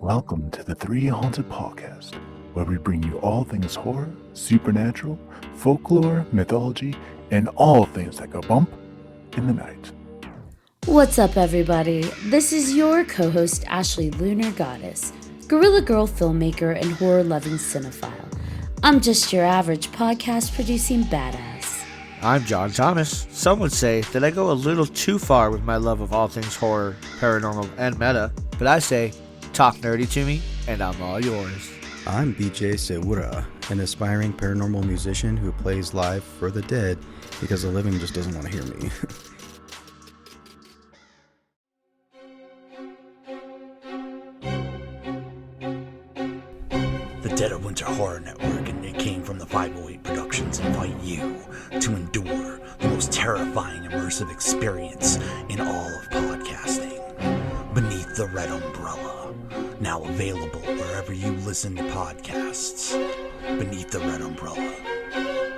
Welcome to the 3Haunted podcast, where we bring you all things horror, supernatural, folklore, mythology, and all things that go bump in the night. What's up, everybody? This is your co-host, Ashley Lunar Goddess, Gorilla Girl filmmaker and horror-loving cinephile. I'm just your average podcast-producing badass. I'm John Thomas. Some would say that I go a little too far with my love of all things horror, paranormal, and meta, but I say, talk nerdy to me, and I'm all yours. I'm BJ Sewura, an aspiring paranormal musician who plays live for the dead because the living just doesn't want to hear me. The Dead of Winter Horror Network and Nick King from the 508 Productions invite you to endure the most terrifying immersive experience in all of podcasting. Beneath the Red Umbrella, now available wherever you listen to podcasts. Beneath the Red Umbrella,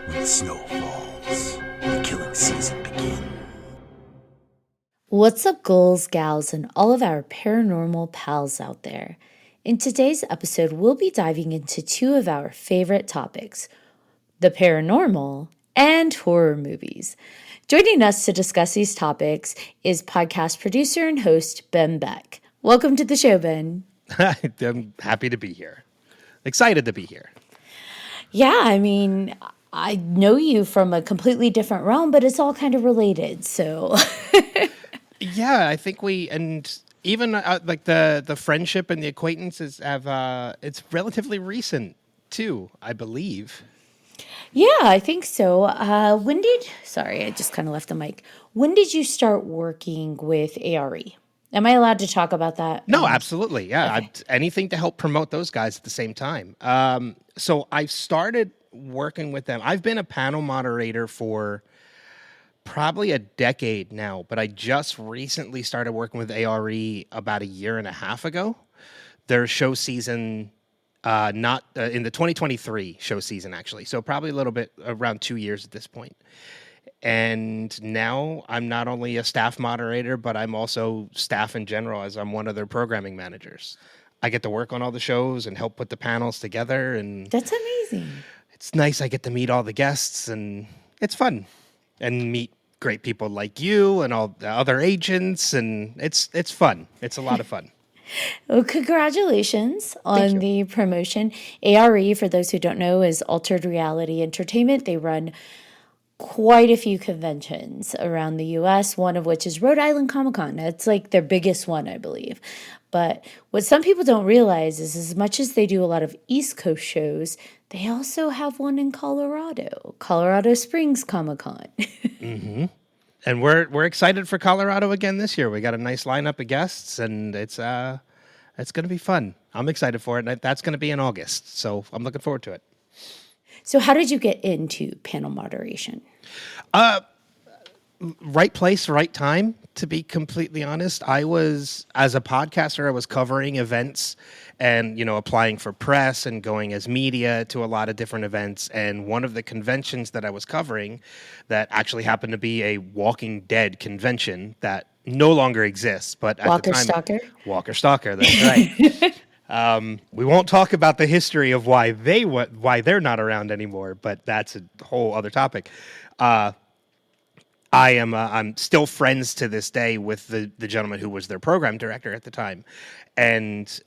when the snow falls, the killing season begins. What's up, ghouls, gals, and all of our paranormal pals out there? In today's episode, we'll be diving into two of our favorite topics, the paranormal and horror movies. Joining us to discuss these topics is podcast producer and host Ben Beck. Welcome to the show, Ben. I'm happy to be here. Excited to be here. Yeah, I mean, I know you from a completely different realm, but it's all kind of related, so. Yeah, I think even like the friendship and the acquaintances have, it's relatively recent too, I believe. Yeah, I think so. Sorry, I just kind of left the mic. When did you start working with ARE? Am I allowed to talk about that? No, absolutely. Yeah. Okay. Anything to help promote those guys at the same time. So I started working with them. I've been a panel moderator for probably a decade now, but I just recently started working with ARE about a year and a half ago. Their show season, not in the 2023 show season, actually. So probably a little bit around 2 years at this point. And now I'm not only a staff moderator, but I'm also staff in general, as I'm one of their programming managers. I get to work on all the shows and help put the panels together. And That's amazing. it's nice. I get to meet all the guests, and it's fun. And meet great people like you and all the other agents, and it's fun. It's a lot of fun. Well, congratulations on the promotion. ARE, for those who don't know, is Altered Reality Entertainment. They run quite a few conventions around the U.S., one of which is Rhode Island Comic-Con. It's like their biggest one, I believe. But what some people don't realize is as much as they do a lot of East Coast shows, they also have one in Colorado Springs Comic-Con. Mm-hmm. And we're excited for Colorado again this year. We got a nice lineup of guests, and it's going to be fun. I'm excited for it. And that's going to be in August, so I'm looking forward to it. So how did you get into panel moderation? Right place, right time, to be completely honest. As a podcaster, I was covering events and, applying for press and going as media to a lot of different events. And one of the conventions that I was covering that actually happened to be a Walking Dead convention that no longer exists. But at the time, Walker Stalker, that's right. We won't talk about the history of why they're not around anymore, but that's a whole other topic. I'm still friends to this day with the gentleman who was their program director at the time, and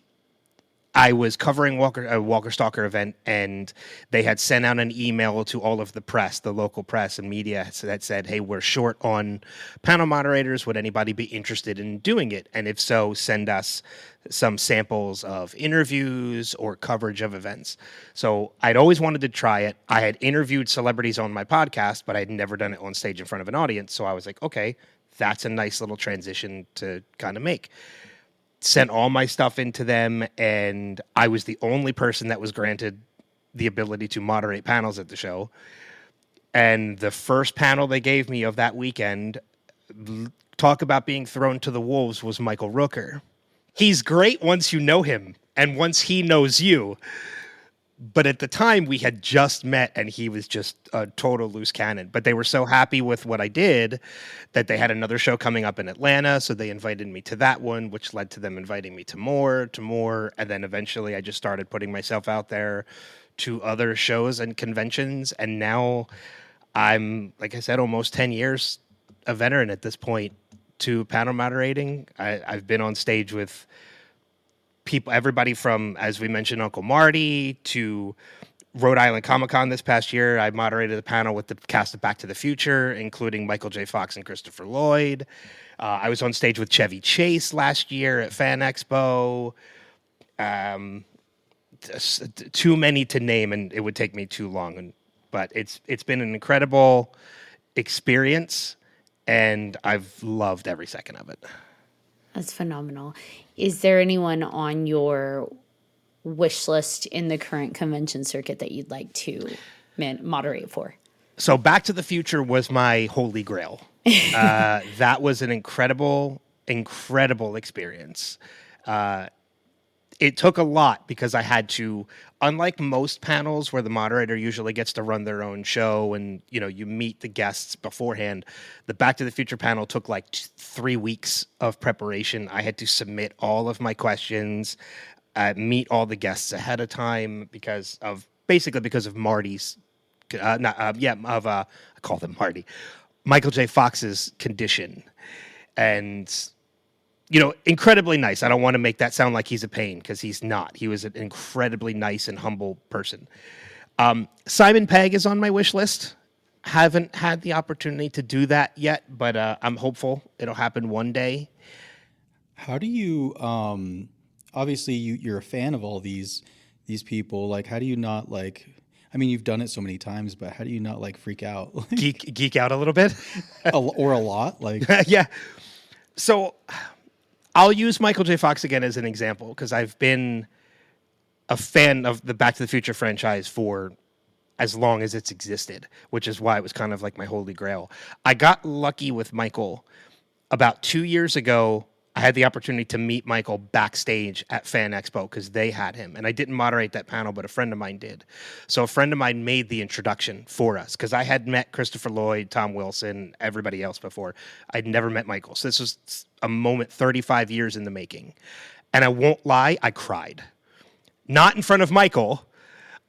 I was covering a Walker Stalker event, and they had sent out an email to all of the press, the local press and media, that said, "Hey, we're short on panel moderators. Would anybody be interested in doing it? And if so, send us some samples of interviews or coverage of events." So I'd always wanted to try it. I had interviewed celebrities on my podcast, but I'd never done it on stage in front of an audience. So I was like, okay, that's a nice little transition to kind of make. Sent all my stuff into them, and I was the only person that was granted the ability to moderate panels at the show. And the first panel they gave me of that weekend, talk about being thrown to the wolves, was Michael Rooker. He's great once you know him, and once he knows you. But at the time, we had just met, and he was just a total loose cannon. But they were so happy with what I did that they had another show coming up in Atlanta, so they invited me to that one, which led to them inviting me to more, and then eventually I just started putting myself out there to other shows and conventions, and now I'm, like I said, almost 10 years a veteran at this point to panel moderating. I've been on stage with people, everybody from, as we mentioned, Uncle Marty to Rhode Island Comic Con this past year. I moderated the panel with the cast of Back to the Future, including Michael J. Fox and Christopher Lloyd. I was on stage with Chevy Chase last year at Fan Expo. Too many to name, and it would take me too long. But it's been an incredible experience, and I've loved every second of it. That's phenomenal. Is there anyone on your wish list in the current convention circuit that you'd like to moderate for? So Back to the Future was my holy grail. That was an incredible experience. It took a lot because I had to, unlike most panels where the moderator usually gets to run their own show and, you meet the guests beforehand, the Back to the Future panel took like 3 weeks of preparation. I had to submit all of my questions, meet all the guests ahead of time because of Marty's, I call them Marty, Michael J. Fox's condition. And incredibly nice. I don't want to make that sound like he's a pain because he's not. He was an incredibly nice and humble person. Simon Pegg is on my wish list. Haven't had the opportunity to do that yet, but I'm hopeful it'll happen one day. How do you, obviously you're a fan of all these people. Like, how do you not you've done it so many times, but how do you not freak out? Geek out a little bit? Or a lot? Yeah. So I'll use Michael J. Fox again as an example because I've been a fan of the Back to the Future franchise for as long as it's existed, which is why it was kind of like my holy grail. I got lucky with Michael. About 2 years ago, I had the opportunity to meet Michael backstage at Fan Expo because they had him. And I didn't moderate that panel, but a friend of mine did. So a friend of mine made the introduction for us because I had met Christopher Lloyd, Tom Wilson, everybody else before. I'd never met Michael. So this was a moment 35 years in the making. And I won't lie, I cried. Not in front of Michael.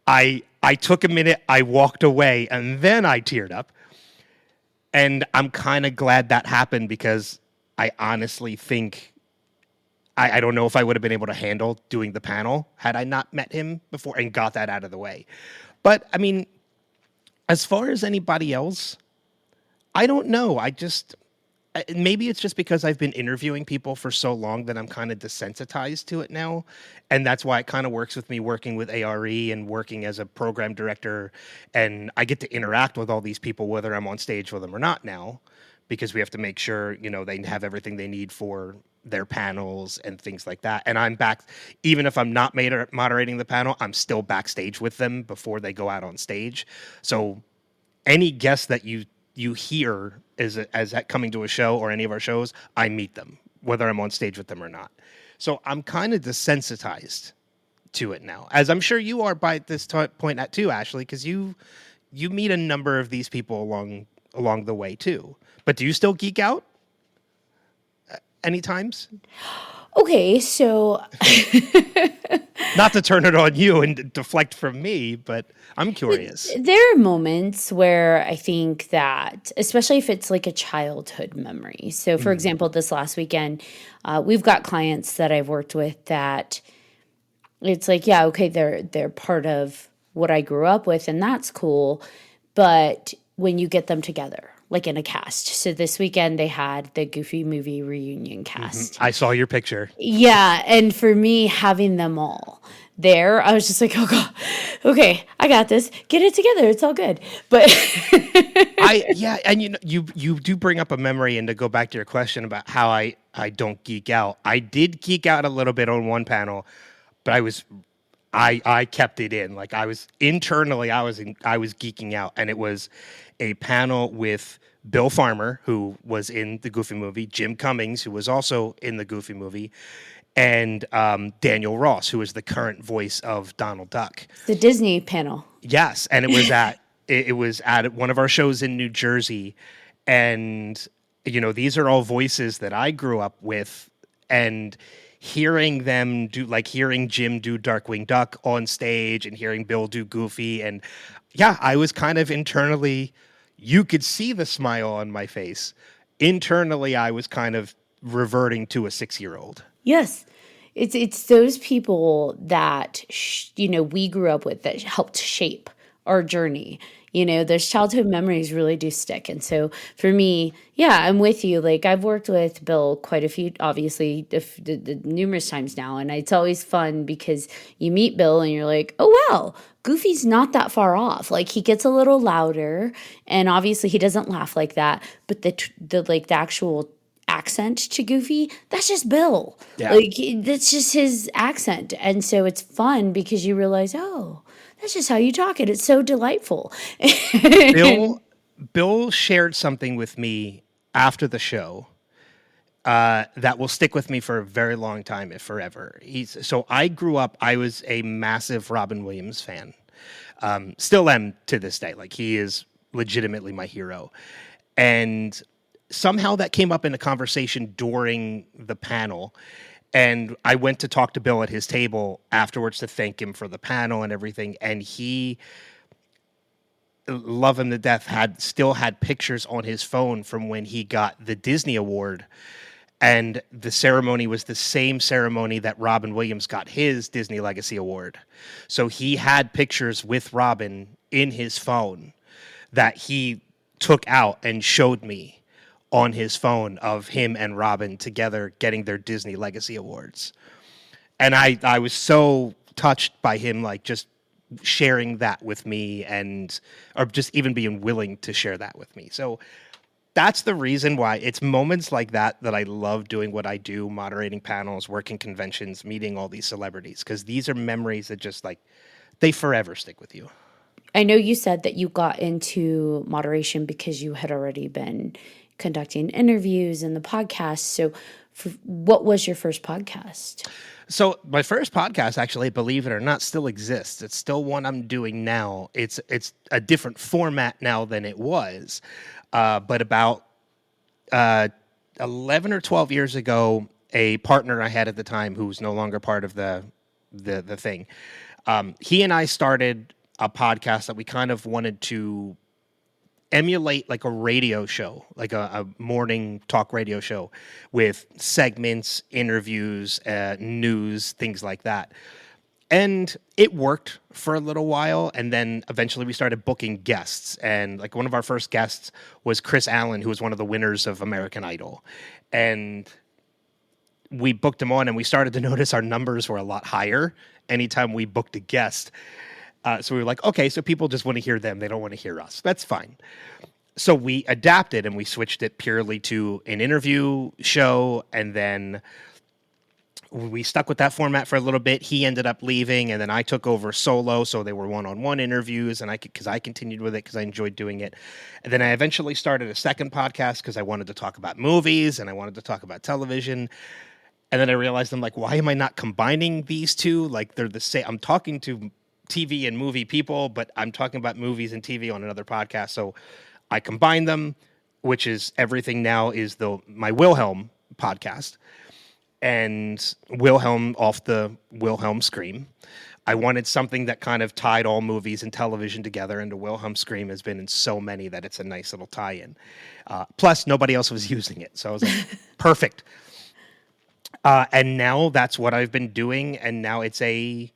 I took a minute, I walked away, and then I teared up. And I'm kind of glad that happened because I honestly think I don't know if I would have been able to handle doing the panel had I not met him before and got that out of the way. But, as far as anybody else, I don't know. Maybe it's just because I've been interviewing people for so long that I'm kind of desensitized to it now. And that's why it kind of works with me working with ARE and working as a program director. And I get to interact with all these people, whether I'm on stage with them or not now, because we have to make sure, they have everything they need for their panels and things like that. And I'm back, even if I'm not moderating the panel, I'm still backstage with them before they go out on stage. So any guest that you hear as coming to a show or any of our shows, I meet them, whether I'm on stage with them or not. So I'm kind of desensitized to it now, as I'm sure you are by this point too, Ashley, because you meet a number of these people along the way too. But do you still geek out any times? Okay, so not to turn it on you and deflect from me, but I'm curious. There are moments where I think that, especially if it's like a childhood memory. So, for example, this last weekend, we've got clients that I've worked with that it's like, yeah, okay, they're part of what I grew up with, and that's cool. But when you get them together, like in a cast. So this weekend they had the Goofy movie reunion cast. I saw your picture. Yeah, and for me, having them all there, I was just like, oh God, okay, I got this. Get it together. It's all good. But and you do bring up a memory, and to go back to your question about how I don't geek out. I did geek out a little bit on one panel, but I kept it in. Like I was internally, I was geeking out, and it was a panel with Bill Farmer, who was in the Goofy movie, Jim Cummings, who was also in the Goofy movie, and Daniel Ross, who is the current voice of Donald Duck. The Disney panel. Yes, and it was at one of our shows in New Jersey, and these are all voices that I grew up with, and hearing them do, like hearing Jim do Darkwing Duck on stage and hearing Bill do Goofy, and yeah, I was kind of internally, you could see the smile on my face. Internally, I was kind of reverting to a 6-year-old. Yes. It's those people that we grew up with that helped shape our journey. Those childhood memories really do stick. And so for me, yeah, I'm with you. Like, I've worked with Bill quite a few, obviously, numerous times now. And it's always fun because you meet Bill and you're like, oh, wow, Goofy's not that far off. Like, he gets a little louder, and obviously he doesn't laugh like that. But the actual accent to Goofy, that's just Bill. Yeah. Like, that's just his accent. And so it's fun because you realize, oh, that's just how you talk it. It's so delightful. Bill shared something with me after the show that will stick with me for a very long time, if forever. So I grew up, I was a massive Robin Williams fan. Still am to this day. Like, he is legitimately my hero. And somehow that came up in a conversation during the panel. And I went to talk to Bill at his table afterwards to thank him for the panel and everything. And he, love him to death, still had pictures on his phone from when he got the Disney Award. And the ceremony was the same ceremony that Robin Williams got his Disney Legacy Award. So he had pictures with Robin in his phone that he took out and showed me on his phone of him and Robin together getting their Disney Legacy Awards. And I was so touched by him, like, just sharing that with me, or just even being willing to share that with me. So that's the reason why it's moments like that I love doing what I do, moderating panels, working conventions, meeting all these celebrities, because these are memories that just, like, they forever stick with you. I know you said that you got into moderation because you had already been conducting interviews and the podcast. So what was your first podcast? So my first podcast, actually, believe it or not, still exists. It's still one I'm doing now. It's a different format now than it was. But about 11 or 12 years ago, a partner I had at the time, who's no longer part of the thing, he and I started a podcast that we kind of wanted to emulate, like a radio show, like a morning talk radio show with segments, interviews, news, things like that. And it worked for a little while, and then eventually we started booking guests. And like one of our first guests was Chris Allen, who was one of the winners of American Idol. And we booked him on, and we started to notice our numbers were a lot higher anytime we booked a guest. So we were like, okay, so people just want to hear them. They don't want to hear us. That's fine. So we adapted and we switched it purely to an interview show. And then we stuck with that format for a little bit. He ended up leaving, and then I took over solo. So they were one-on-one interviews, and because I continued with it because I enjoyed doing it. And then I eventually started a second podcast because I wanted to talk about movies and I wanted to talk about television. And then I realized, I'm like, why am I not combining these two? Like, they're the same. I'm talking to TV and movie people, but I'm talking about movies and TV on another podcast. So I combined them, which is everything now is my Wilhelm podcast, and Wilhelm off the Wilhelm Scream. I wanted something that kind of tied all movies and television together, and the Wilhelm Scream has been in so many that it's a nice little tie-in. Plus, nobody else was using it, so I was like, perfect. And now that's what I've been doing, and now it's a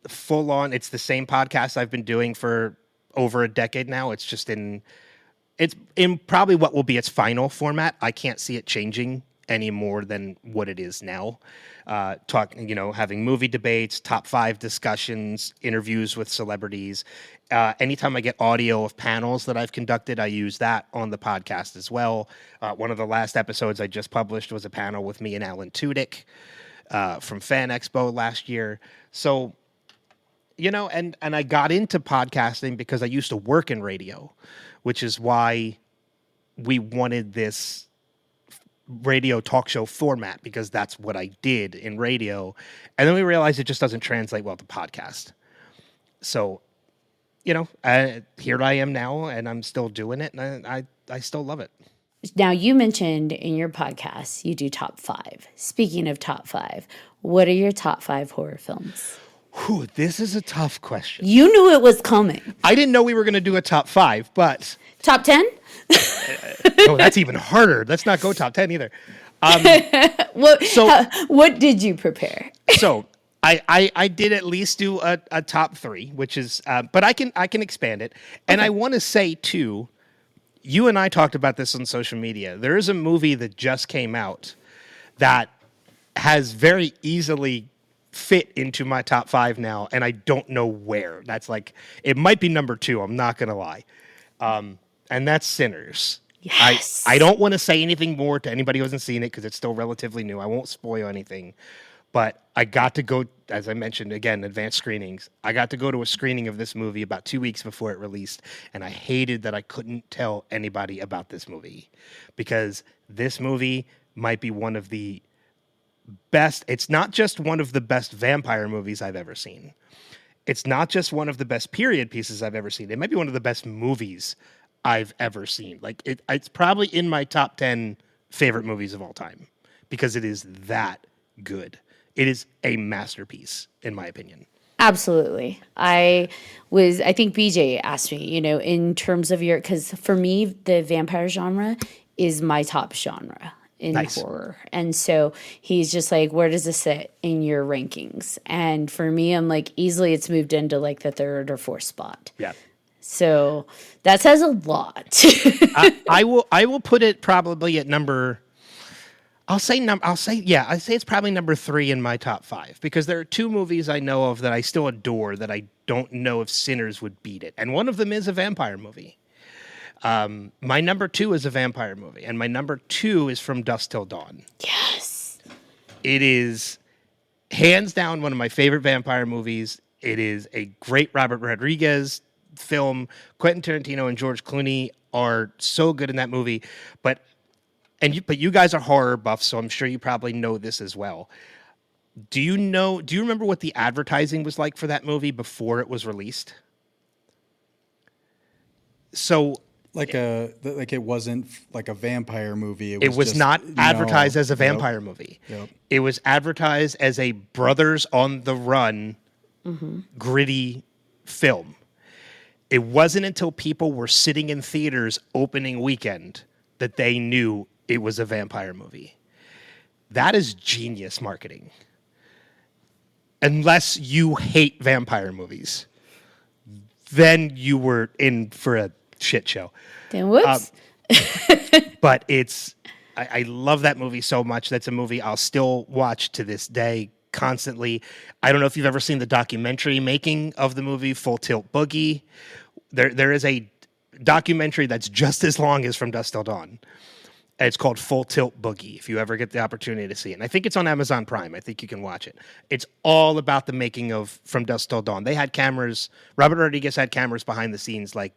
full-on, it's the same podcast I've been doing for over a decade now. It's just it's in probably what will be its final format. I can't see it changing any more than what it is now. Having movie debates, top 5 discussions, interviews with celebrities. Anytime I get audio of panels that I've conducted, I use that on the podcast as well. One of the last episodes I just published was a panel with me and Alan Tudyk from Fan Expo last year. So, and I got into podcasting because I used to work in radio, which is why we wanted this radio talk show format because that's what I did in radio. And then we realized it just doesn't translate well to podcast. So, here I am now, and I'm still doing it, and I still love it. Now, you mentioned in your podcast you do top 5. Speaking of top 5, what are your top 5 horror films? Whew, this is a tough question. You knew it was coming. I didn't know we were going to do a top 5, but... Top 10? No, that's even harder. Let's not go top 10 either. What did you prepare? So I did at least do a top 3, which is, but I can expand it. And I want to say too, you and I talked about this on social media. There is a movie that just came out that has very easily fit into my top 5 now, and I don't know where. That's like, it might be number 2. I'm not gonna lie, and that's Sinners. Yes. I don't want to say anything more to anybody who hasn't seen it because it's still relatively new. I won't spoil anything. But I got to go, as I mentioned, again, advanced screenings. I got to go to a screening of this movie about 2 weeks before it released, and I hated that I couldn't tell anybody about this movie because this movie might be one of the best. It's not just one of the best vampire movies I've ever seen. It's not just one of the best period pieces I've ever seen. It might be one of the best movies I've ever seen. Like it's probably in my top 10 favorite movies of all time because it is that good. It is a masterpiece, in my opinion. Absolutely. I think BJ asked me, in terms of because for me, the vampire genre is my top genre in horror. And so he's just like, where does this sit in your rankings? And for me, I'm like, easily it's moved into like the 3rd or 4th spot. Yeah. So that says a lot. I will put it probably at number... I'd say it's probably number 3 in my top 5 because there are 2 movies I know of that I still adore that I don't know if Sinners would beat it. And one of them is a vampire movie. My number 2 is a vampire movie, and my number 2 is From Dusk Till Dawn. Yes. It is hands down one of my favorite vampire movies. It is a great Robert Rodriguez film. Quentin Tarantino and George Clooney are so good in that movie, but you guys are horror buffs, so I'm sure you probably know this as well. Do you remember what the advertising was like for that movie before it was released? So it wasn't like a vampire movie. It was not advertised as a vampire movie. Yep. It was advertised as a brothers on the run, gritty film. It wasn't until people were sitting in theaters opening weekend that they knew it was a vampire movie. That is genius marketing. Unless you hate vampire movies, then you were in for a shit show. Then whoops. But I love that movie so much. That's a movie I'll still watch to this day constantly. I don't know if you've ever seen the documentary making of the movie Full Tilt Boogie. There is a documentary that's just as long as From Dusk Till Dawn. It's called Full Tilt Boogie, if you ever get the opportunity to see it. And I think it's on Amazon Prime. I think you can watch it. It's all about the making of From Dusk Till Dawn. They had cameras. Robert Rodriguez had cameras behind the scenes, like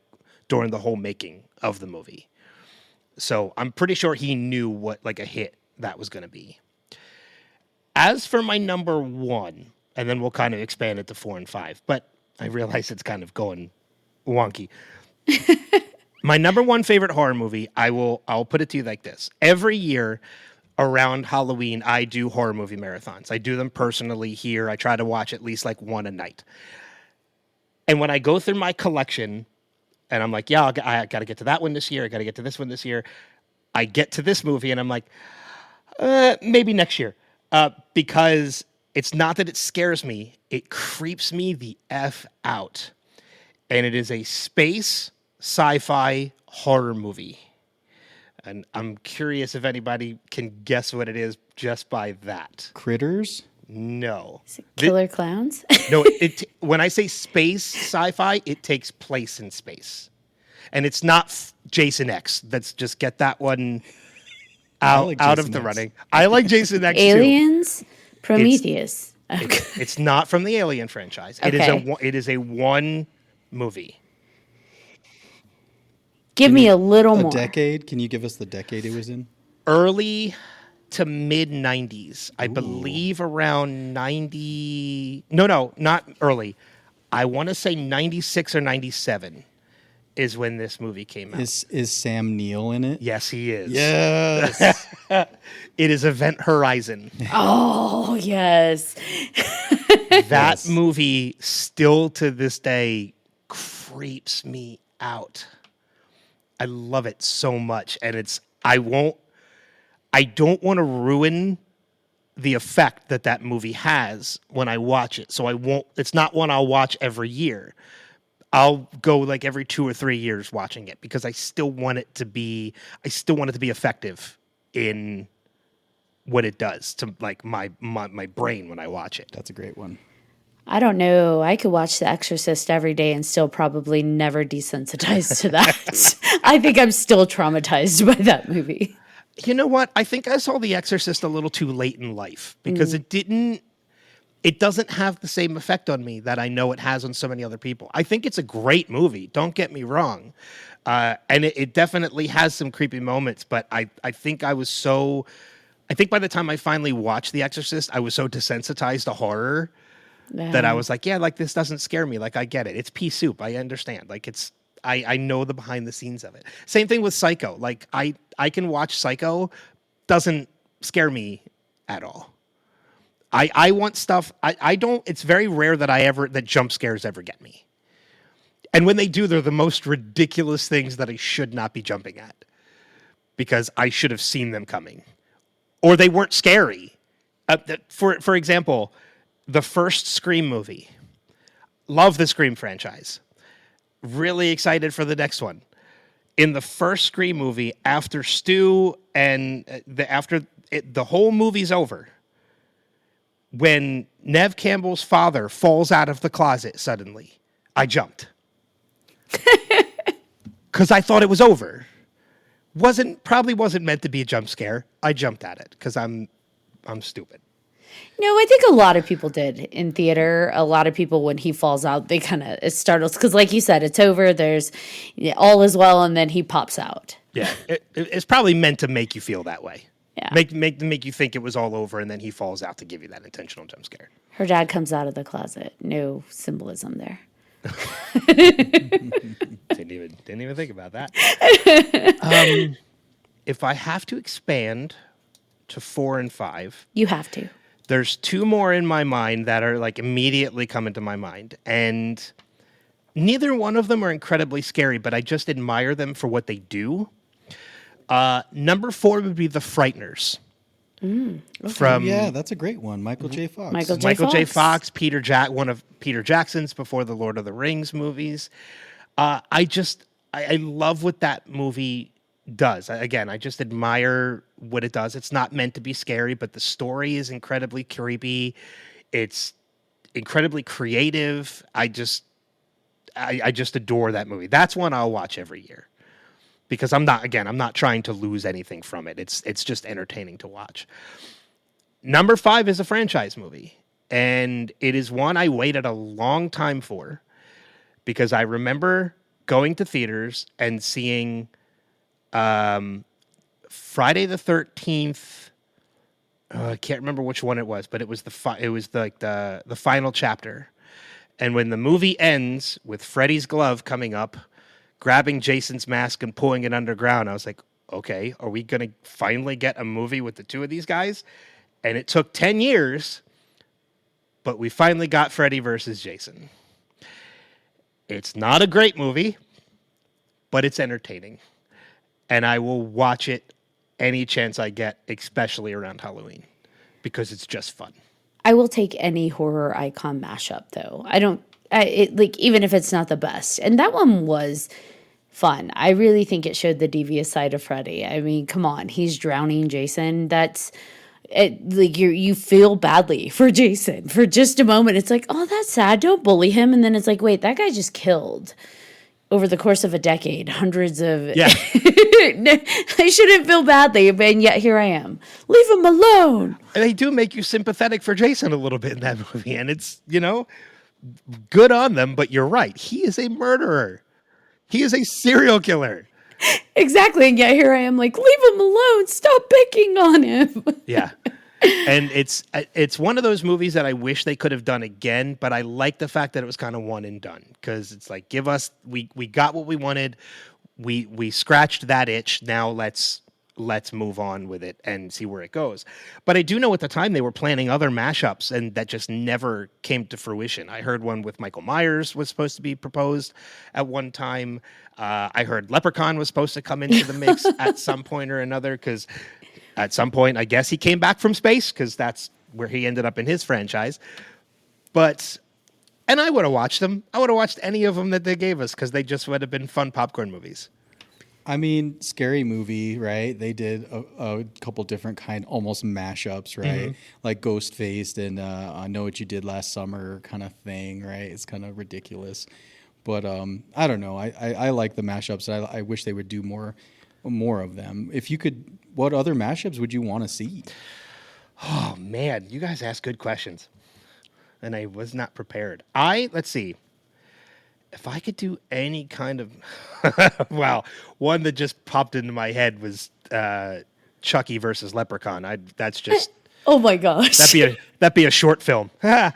during the whole making of the movie. So I'm pretty sure he knew what like a hit that was going to be. As for my number 1, and then we'll kind of expand it to 4 and 5, but I realize it's kind of going wonky. My number 1 favorite horror movie, I'll put it to you like this. Every year around Halloween, I do horror movie marathons. I do them personally here. I try to watch at least like one a night. And when I go through my collection, and I'm like, yeah, I got to get to that one this year. I got to get to this one this year. I get to this movie, and I'm like, maybe next year. Because it's not that it scares me. It creeps me the F out. And it is a space sci-fi horror movie. And I'm curious if anybody can guess what it is just by that. Critters? No. Is it Killer Clowns? No, when I say space sci-fi, it takes place in space. And it's not Jason X. Let's just get that one out of the running. I like Jason X too. Aliens? Prometheus. It's not from the Alien franchise. Okay. It is a one movie. Give me a little more. decade? Can you give us the decade it was in? Early to mid 90s. I believe around 90. No, not early. I want to say 96 or 97 is when this movie came out. Is Sam Neill in it? Yes, he is. Yes. It is Event Horizon. Oh, yes. That movie still to this day creeps me out. I love it so much. And I don't want to ruin the effect that movie has when I watch it. So it's not one I'll watch every year. I'll go like every 2 or 3 years watching it because I still want it to be effective in what it does to like my brain when I watch it. That's a great one. I don't know. I could watch The Exorcist every day and still probably never desensitized to that. I think I'm still traumatized by that movie. You know what? I think I saw The Exorcist a little too late in life because it doesn't have the same effect on me that I know it has on so many other people. I think it's a great movie. Don't get me wrong. And it definitely has some creepy moments, but I think by the time I finally watched The Exorcist, I was so desensitized to horror that I was like, yeah, like this doesn't scare me. Like I get it. It's pea soup. I understand. Like I know the behind the scenes of it. Same thing with Psycho. Like I can watch Psycho, doesn't scare me at all. I want stuff. I don't. It's very rare that jump scares ever get me. And when they do, they're the most ridiculous things that I should not be jumping at because I should have seen them coming, or they weren't scary. For example, the first Scream movie. Love the Scream franchise. Really excited for the next one. In the first Scream movie, after Stu and the whole movie's over, when Nev Campbell's father falls out of the closet suddenly, I jumped. Because I thought it was over. Probably wasn't meant to be a jump scare. I jumped at it because I'm stupid. No, I think a lot of people did in theater. A lot of people, when he falls out, they kind of, it startles. Because like you said, it's over. There's all is well, and then he pops out. Yeah, it's probably meant to make you feel that way. Yeah. Make you think it was all over, and then he falls out to give you that intentional jump scare. Her dad comes out of the closet. No symbolism there. Didn't even think about that. If I have to expand to 4 and 5, You have to. there's 2 more in my mind that are like immediately coming to my mind, and neither one of them are incredibly scary, but I just admire them for what they do. Number 4 would be The Frighteners. From Yeah, that's a great one. Michael J. Fox. Michael J. Fox, one of Peter Jackson's before the Lord of the Rings movies. I love what that movie does. I just admire what it does. It's not meant to be scary, but the story is incredibly creepy. It's incredibly creative. I just adore that movie. That's one I'll watch every year. Because I'm not trying to lose anything from it. It's just entertaining to watch. Number 5 is a franchise movie. And it is one I waited a long time for. Because I remember going to theaters and seeing Friday the 13th. I can't remember which one it was, but it was the final chapter. And when the movie ends with Freddy's glove coming up, grabbing Jason's mask and pulling it underground, I was like, okay, are we going to finally get a movie with the 2 of these guys? And it took 10 years, but we finally got Freddy versus Jason. It's not a great movie, but it's entertaining. And I will watch it any chance I get, especially around Halloween, because it's just fun. I will take any horror icon mashup, though. Even if it's not the best. And that one was fun. I really think it showed the devious side of Freddy. I mean, come on, he's drowning Jason. That's you feel badly for Jason for just a moment. It's like, oh, that's sad. Don't bully him. And then it's like, wait, that guy just killed over the course of a decade hundreds of. Yeah. I shouldn't feel badly, and yet here I am. Leave him alone. They do make you sympathetic for Jason a little bit in that movie, and it's good on them. But you're right. He is a murderer. He is a serial killer. Exactly. And yet here I am like, leave him alone. Stop picking on him. Yeah. And it's one of those movies that I wish they could have done again, but I like the fact that it was kind of one and done, because it's like, we got what we wanted. We scratched that itch. Now let's move on with it and see where it goes. But I do know at the time they were planning other mashups, and that just never came to fruition. I heard one with Michael Myers was supposed to be proposed at one time. I heard Leprechaun was supposed to come into the mix at some point or another, because at some point, I guess he came back from space, because that's where he ended up in his franchise. And I would have watched them. I would have watched any of them that they gave us, because they just would have been fun popcorn movies. I mean, Scary Movie, right? They did a couple different almost mashups, right? Like Ghostface and I Know What You Did Last Summer kind of thing, right? It's kind of ridiculous. But I don't know. I like the mashups. I wish they would do more of them. If you could, what other mashups would you want to see? Oh, man. You guys ask good questions. And I was not prepared. Let's see. If I could do any kind of, wow, one that just popped into my head was Chucky versus Leprechaun. That's just, Oh my gosh. that'd be a short film. I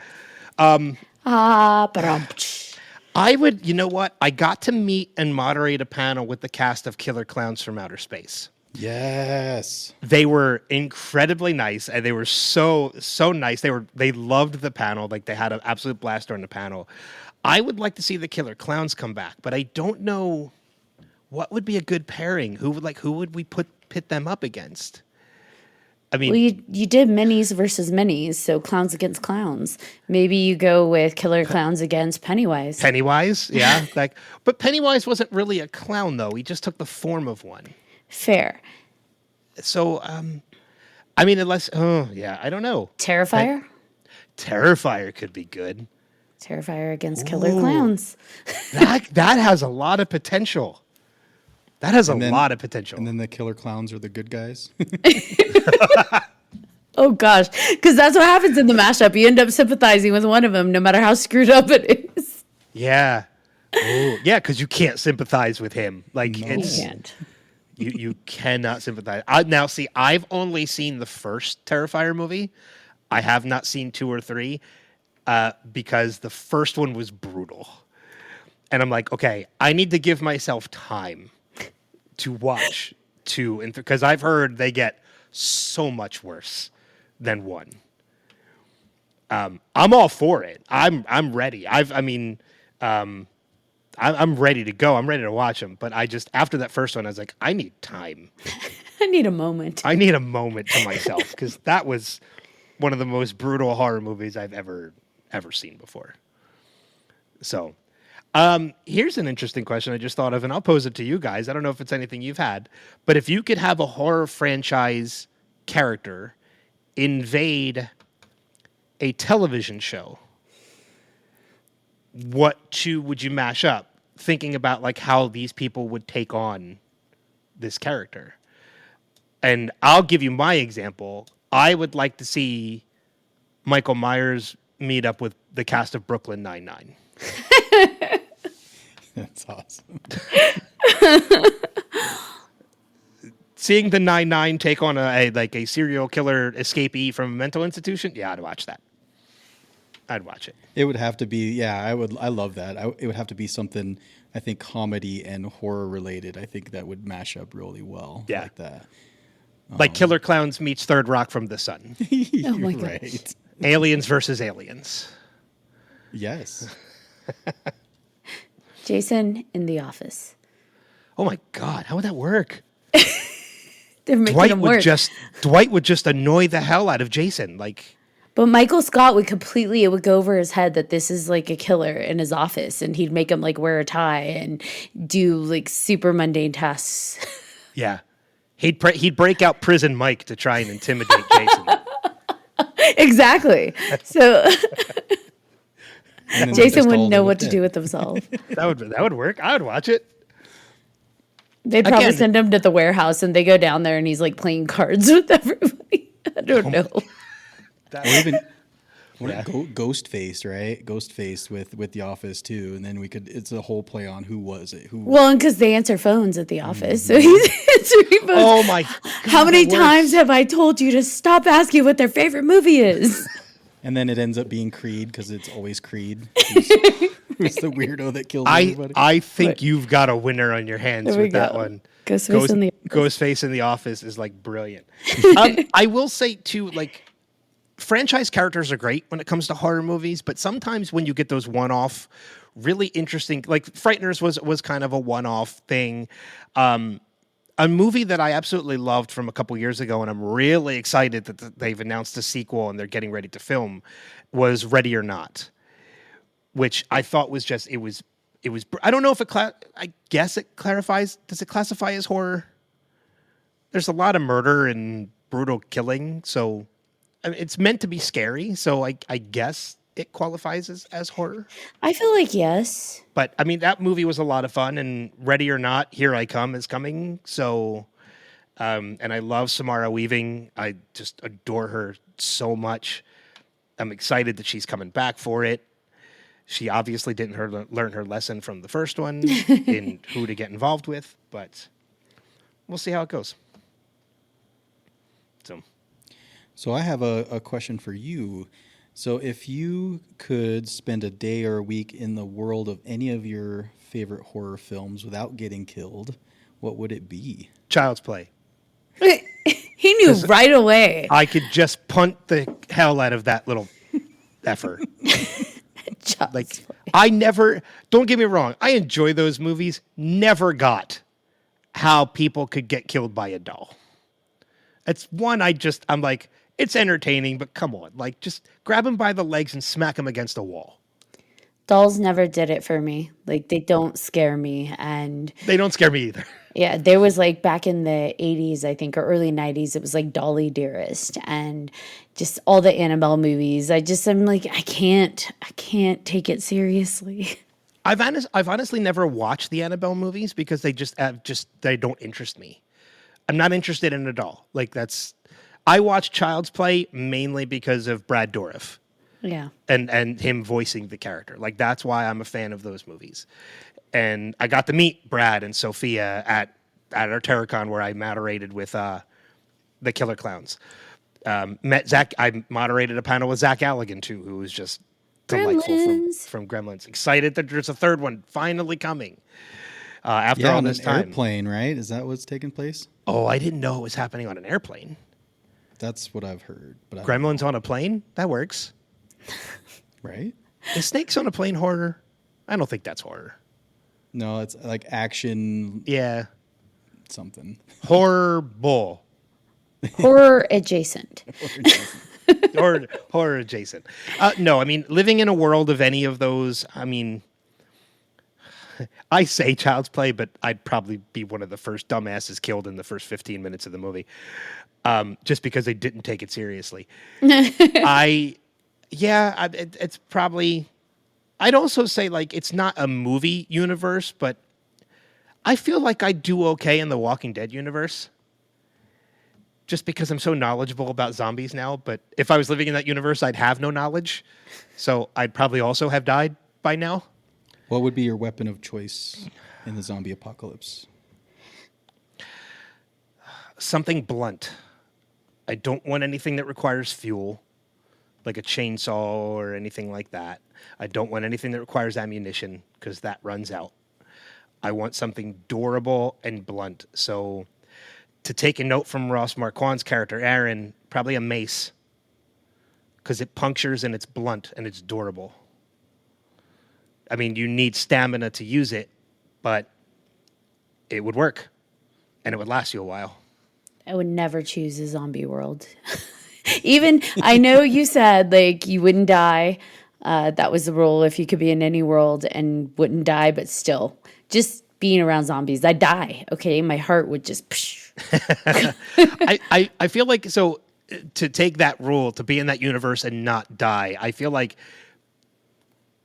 would, you know what? I got to meet and moderate a panel with the cast of Killer Clowns from Outer Space. Yes. They were incredibly nice, and they were so nice. They loved the panel. Like, they had an absolute blast during the panel. I would like to see the Killer Clowns come back, but I don't know what would be a good pairing. Who would we pit them up against? I mean, Well, you did minis versus minis, so clowns against clowns. Maybe you go with Killer Clowns against Pennywise. Pennywise, yeah. But Pennywise wasn't really a clown, though. He just took the form of one. Fair. So, I mean, I don't know. Terrifier? Terrifier could be good. Terrifier against Killer Clowns. That has a lot of potential. That has a lot of potential. And then the Killer Clowns are the good guys. Oh gosh, because that's what happens in the mashup. You end up sympathizing with one of them, no matter how screwed up it is. Yeah. Ooh, yeah, because you can't sympathize with him. Like, No. You can't. You cannot sympathize. Now, see, I've only seen the first Terrifier movie. I have not seen 2 or 3 because the first one was brutal. And I'm like, okay, I need to give myself time to watch 2 and 3, because I've heard they get so much worse than 1. I'm all for it. I'm ready. I'm ready to go. I'm ready to watch them. But after that first one, I was like, I need time. I need a moment. I need a moment to myself, because that was one of the most brutal horror movies I've ever seen before. So, here's an interesting question I just thought of, and I'll pose it to you guys. I don't know if it's anything you've had, but if you could have a horror franchise character invade a television show, what 2 would you mash up? Thinking about like how these people would take on this character. And I'll give you my example. I would like to see Michael Myers meet up with the cast of Brooklyn Nine-Nine. That's awesome. Seeing the 9-9 take on a serial killer escapee from a mental institution, yeah, I'd watch that. I'd watch it. It would have to be, yeah, I love that. It would have to be something, I think, comedy and horror related. I think that would mash up really well. Yeah. Like that. Like Killer Clowns meets Third Rock from the Sun. Oh my gosh. Right. Aliens versus aliens. Yes. Jason in The Office. Oh my God, how would that work? They're making Dwight him would work. just annoy the hell out of Jason. Like, But Michael Scott it would go over his head that this is like a killer in his office, and he'd make him like wear a tie and do like super mundane tasks. yeah, he'd break out Prison Mike to try and intimidate Jason. Exactly. So And then Jason just all wouldn't know live what to it. do with himself. That would work. I would watch it. They'd probably Again- send him to the warehouse, and they go down there, and he's like playing cards with everybody. I don't know. Or Yeah. Ghostface, right? Ghostface with The Office too, and then it's a whole play on who was it? Who? Well, and because they answer phones at the office, so he's answering phones. Oh my God, How many the worst. times have I told you to stop asking what their favorite movie is? And then it ends up being Creed because it's always Creed. Who's the weirdo that kills everybody? I think you've got a winner on your hands There we with that go. one. Ghostface In the Office is like brilliant. I will say too, like, franchise characters are great when it comes to horror movies, but sometimes when you get those one-off, really interesting, like Frighteners was kind of a one-off thing. A movie that I absolutely loved from a couple years ago, and I'm really excited that they've announced a sequel and they're getting ready to film, was Ready or Not, which I thought was just, it was. I don't know if I guess it clarifies. Does it classify as horror? There's a lot of murder and brutal killing, so I mean, it's meant to be scary. So I guess it qualifies as horror. I feel like yes. But I mean, that movie was a lot of fun. And Ready or Not, Here I Come is coming. So, and I love Samara Weaving. I just adore her so much. I'm excited that she's coming back for it. She obviously didn't learn her lesson from the first one in who to get involved with, but we'll see how it goes. So I have a question for you. So if you could spend a day or a week in the world of any of your favorite horror films without getting killed, what would it be? Child's Play. He knew right away. I could just punt the hell out of that little effer. Like, don't get me wrong, I enjoy those movies. Never got how people could get killed by a doll. It's one I'm like, it's entertaining, but come on, like, just grab him by the legs and smack him against a wall. Dolls never did it for me. Like, they don't scare me. And they don't scare me either. Yeah, there was like back in the 80s, I think, or early 90s, it was like Dolly Dearest and just all the Annabelle movies. I'm like, I can't take it seriously. I've honestly never watched the Annabelle movies because they they don't interest me. I'm not interested in a doll. Like, I watched Child's Play mainly because of Brad Dourif. Yeah. And him voicing the character. Like, that's why I'm a fan of those movies. And I got to meet Brad and Sophia at our TerraCon where I moderated with the Killer Clowns. Met Zach. I moderated a panel with Zach Allegan too, who was just delightful from Gremlins. Excited that there's a third one finally coming. After all this time, airplane, right? Is that what's taking place? Oh, I didn't know it was happening on an airplane. That's what I've heard. But Gremlins on a plane? That works. Right? Is Snakes on a Plane horror? I don't think that's horror. No, it's like action. Yeah. Something. Horrible. Horror adjacent. Horror adjacent. No, I mean, living in a world of any of those, I mean, I say Child's Play, but I'd probably be one of the first dumbasses killed in the first 15 minutes of the movie. Just because they didn't take it seriously. It's probably, I'd also say, like, it's not a movie universe, but I feel like I do okay in the Walking Dead universe. Just because I'm so knowledgeable about zombies now, but if I was living in that universe, I'd have no knowledge. So I'd probably also have died by now. What would be your weapon of choice in the zombie apocalypse? Something blunt. I don't want anything that requires fuel, like a chainsaw or anything like that. I don't want anything that requires ammunition because that runs out. I want something durable and blunt. So to take a note from Ross Marquand's character, Aaron, probably a mace because it punctures and it's blunt and it's durable. I mean, you need stamina to use it, but it would work and it would last you a while. I would never choose a zombie world. Even, I know you said, like, you wouldn't die. That was the rule, if you could be in any world and wouldn't die, but still, just being around zombies, I'd die, okay? My heart would just... I feel like, so, to take that rule, to be in that universe and not die, I feel like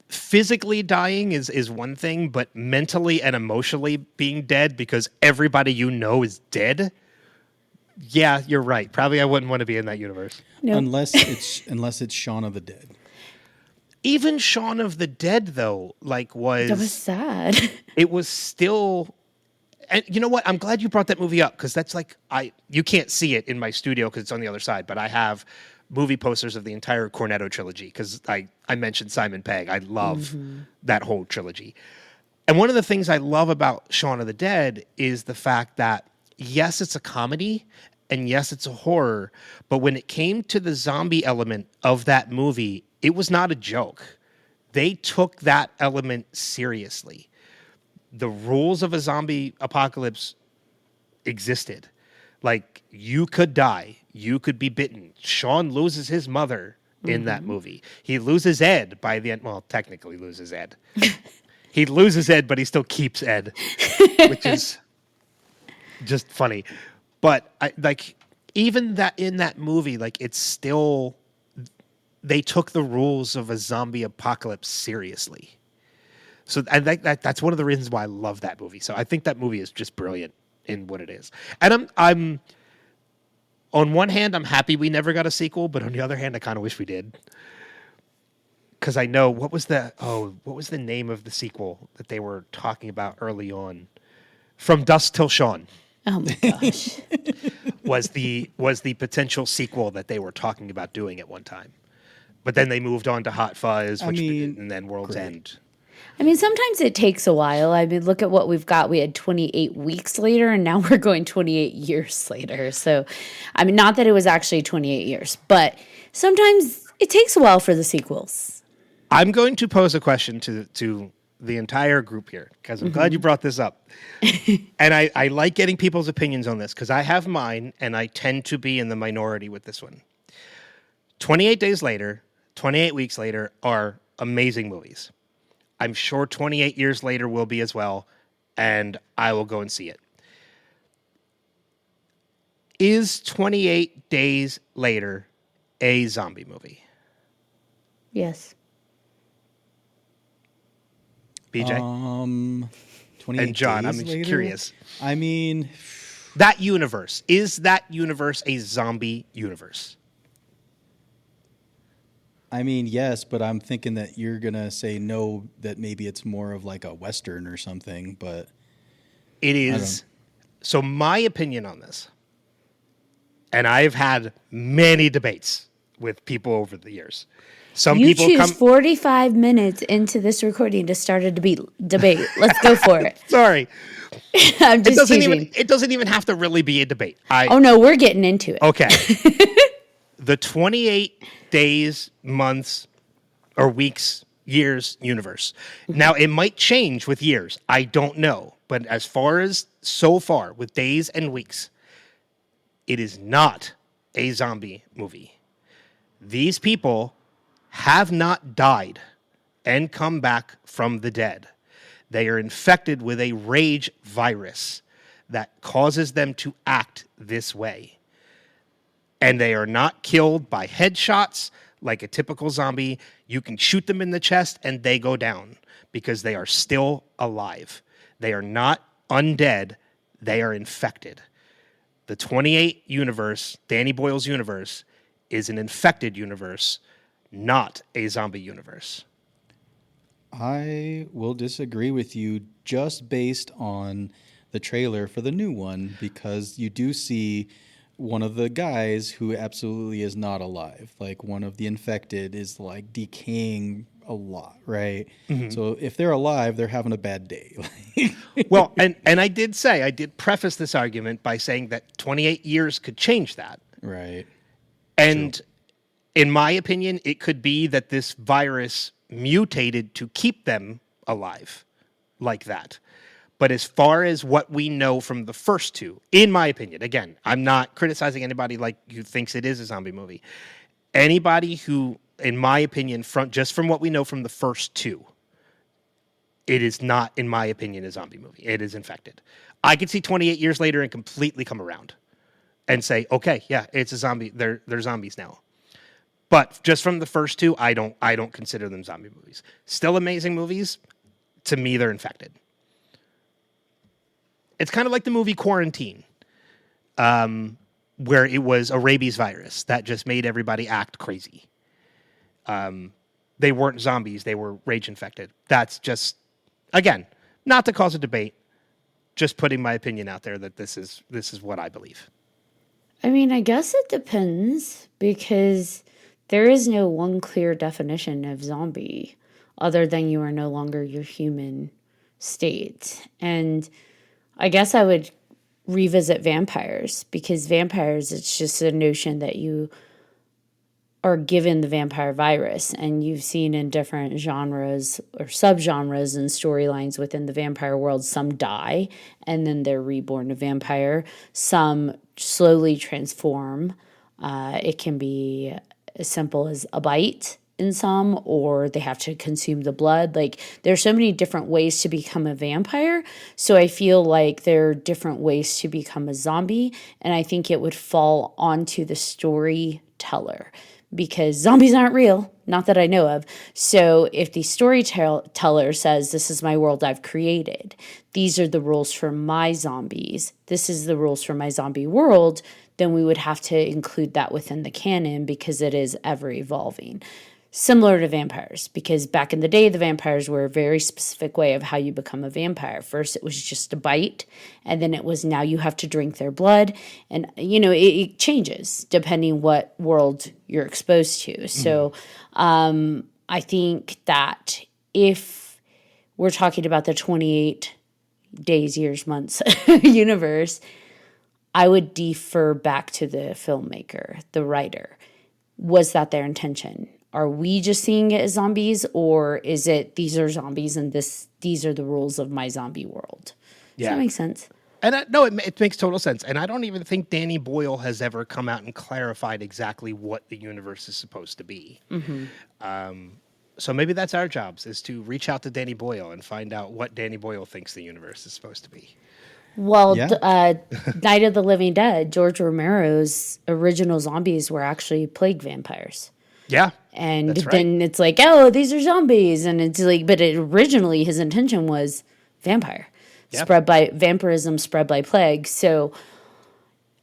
physically dying is one thing, but mentally and emotionally being dead because everybody you know is dead... Yeah, you're right. Probably I wouldn't want to be in that universe. Nope. Unless it's Shaun of the Dead. Even Shaun of the Dead, though, like That was sad. it was still. And you know what? I'm glad you brought that movie up because that's like you can't see it in my studio because it's on the other side, but I have movie posters of the entire Cornetto trilogy because I mentioned Simon Pegg. I love that whole trilogy. And one of the things I love about Shaun of the Dead is the fact that yes, it's a comedy and yes, it's a horror, but when it came to the zombie element of that movie, it was not a joke. They took that element seriously. The rules of a zombie apocalypse existed. Like, you could die. You could be bitten. Sean loses his mother in that movie. He loses Ed by the end. Well, technically loses Ed. He loses Ed, but he still keeps Ed, which is just funny. But even that in that movie, like, it's still, they took the rules of a zombie apocalypse seriously. So I think that's one of the reasons why I love that movie. So I think that movie is just brilliant in what it is. And I'm on one hand, I'm happy we never got a sequel, but on the other hand, I kind of wish we did. Because I know what was the name of the sequel that they were talking about early on? From Dusk Till Dawn. Oh my gosh. was the potential sequel that they were talking about doing at one time. But then they moved on to Hot Fuzz, and then World's End. I mean, sometimes it takes a while. I mean, look at what we've got. We had 28 weeks later, and now we're going 28 years later. So, I mean, not that it was actually 28 years, but sometimes it takes a while for the sequels. I'm going to pose a question to the entire group here, because I'm glad you brought this up. And I like getting people's opinions on this, because I have mine, and I tend to be in the minority with this one. 28 Days Later, 28 Weeks Later are amazing movies. I'm sure 28 years later will be as well, and I will go and see it. Is 28 Days Later a zombie movie? Yes. BJ? 28 and John, days I'm later? curious. I mean, That universe, is that universe a zombie universe? yes, but I'm thinking that you're going to say no, that maybe it's more of like a Western or something, but It is. So my opinion on this, and I've had many debates with people over the years. Some You people choose come 45 minutes into this recording to start a debate. Let's go for it. Sorry. I'm It just doesn't teasing. even have to really be a debate. Oh no, we're getting into it. Okay. The 28 days, months, or weeks, years universe. Now, it might change with years. I don't know. But as far as so far with days and weeks, it is not a zombie movie. These people have not died and come back from the dead. They are infected with a rage virus that causes them to act this way. And they are not killed by headshots like a typical zombie. You can shoot them in the chest and they go down because they are still alive. They are not undead. They are infected. The 28 universe, Danny Boyle's universe, is an infected universe, not a zombie universe. I will disagree with you just based on the trailer for the new one, because you do see one of the guys who absolutely is not alive. Like, one of the infected is like decaying a lot, right? So if they're alive, they're having a bad day. Well, and I did preface this argument by saying that 28 years could change that. Right. And in my opinion, it could be that this virus mutated to keep them alive like that. But as far as what we know from the first two, in my opinion, again, I'm not criticizing anybody like who thinks it is a zombie movie. Anybody who, in my opinion, just from what we know from the first two, it is not, in my opinion, a zombie movie. It is infected. I could see 28 years later and completely come around and say, okay, yeah, it's a zombie. They're zombies now. But just from the first two, I don't consider them zombie movies. Still amazing movies. To me, they're infected. It's kind of like the movie Quarantine, where it was a rabies virus that just made everybody act crazy. they weren't zombies, they were rage infected. That's just, again, not to cause a debate, just putting my opinion out there that this is what I believe. I mean, I guess it depends because there is no one clear definition of zombie other than you are no longer your human state. And I guess I would revisit vampires because vampires, it's just a notion that you are given the vampire virus, and you've seen in different genres or subgenres and storylines within the vampire world, some die and then they're reborn a vampire. Some slowly transform. It can be as simple as a bite in some, or they have to consume the blood. Like, there's so many different ways to become a vampire. So I feel like there are different ways to become a zombie, and I think it would fall onto the storyteller because zombies aren't real, not that I know of. So if the storyteller says, this is my world I've created, these are the rules for my zombies, this is the rules for my zombie world, then we would have to include that within the canon because it is ever evolving. Similar to vampires, because back in the day, the vampires were a very specific way of how you become a vampire. First, it was just a bite, and then it was now you have to drink their blood. And, it changes depending what world you're exposed to. So I think that if we're talking about the 28 days, years, months universe, I would defer back to the filmmaker, the writer. Was that their intention? Are we just seeing it as zombies, or is it these are zombies and these are the rules of my zombie world? Does that make sense? And no, it makes total sense. And I don't even think Danny Boyle has ever come out and clarified exactly what the universe is supposed to be. So maybe that's our jobs, is to reach out to Danny Boyle and find out what Danny Boyle thinks the universe is supposed to be. Well, Night of the Living Dead, George Romero's original zombies were actually plague vampires. Yeah. And that's right. then it's like, oh, these are zombies. And it's like, but originally his intention was vampire. Vampirism spread by plague. So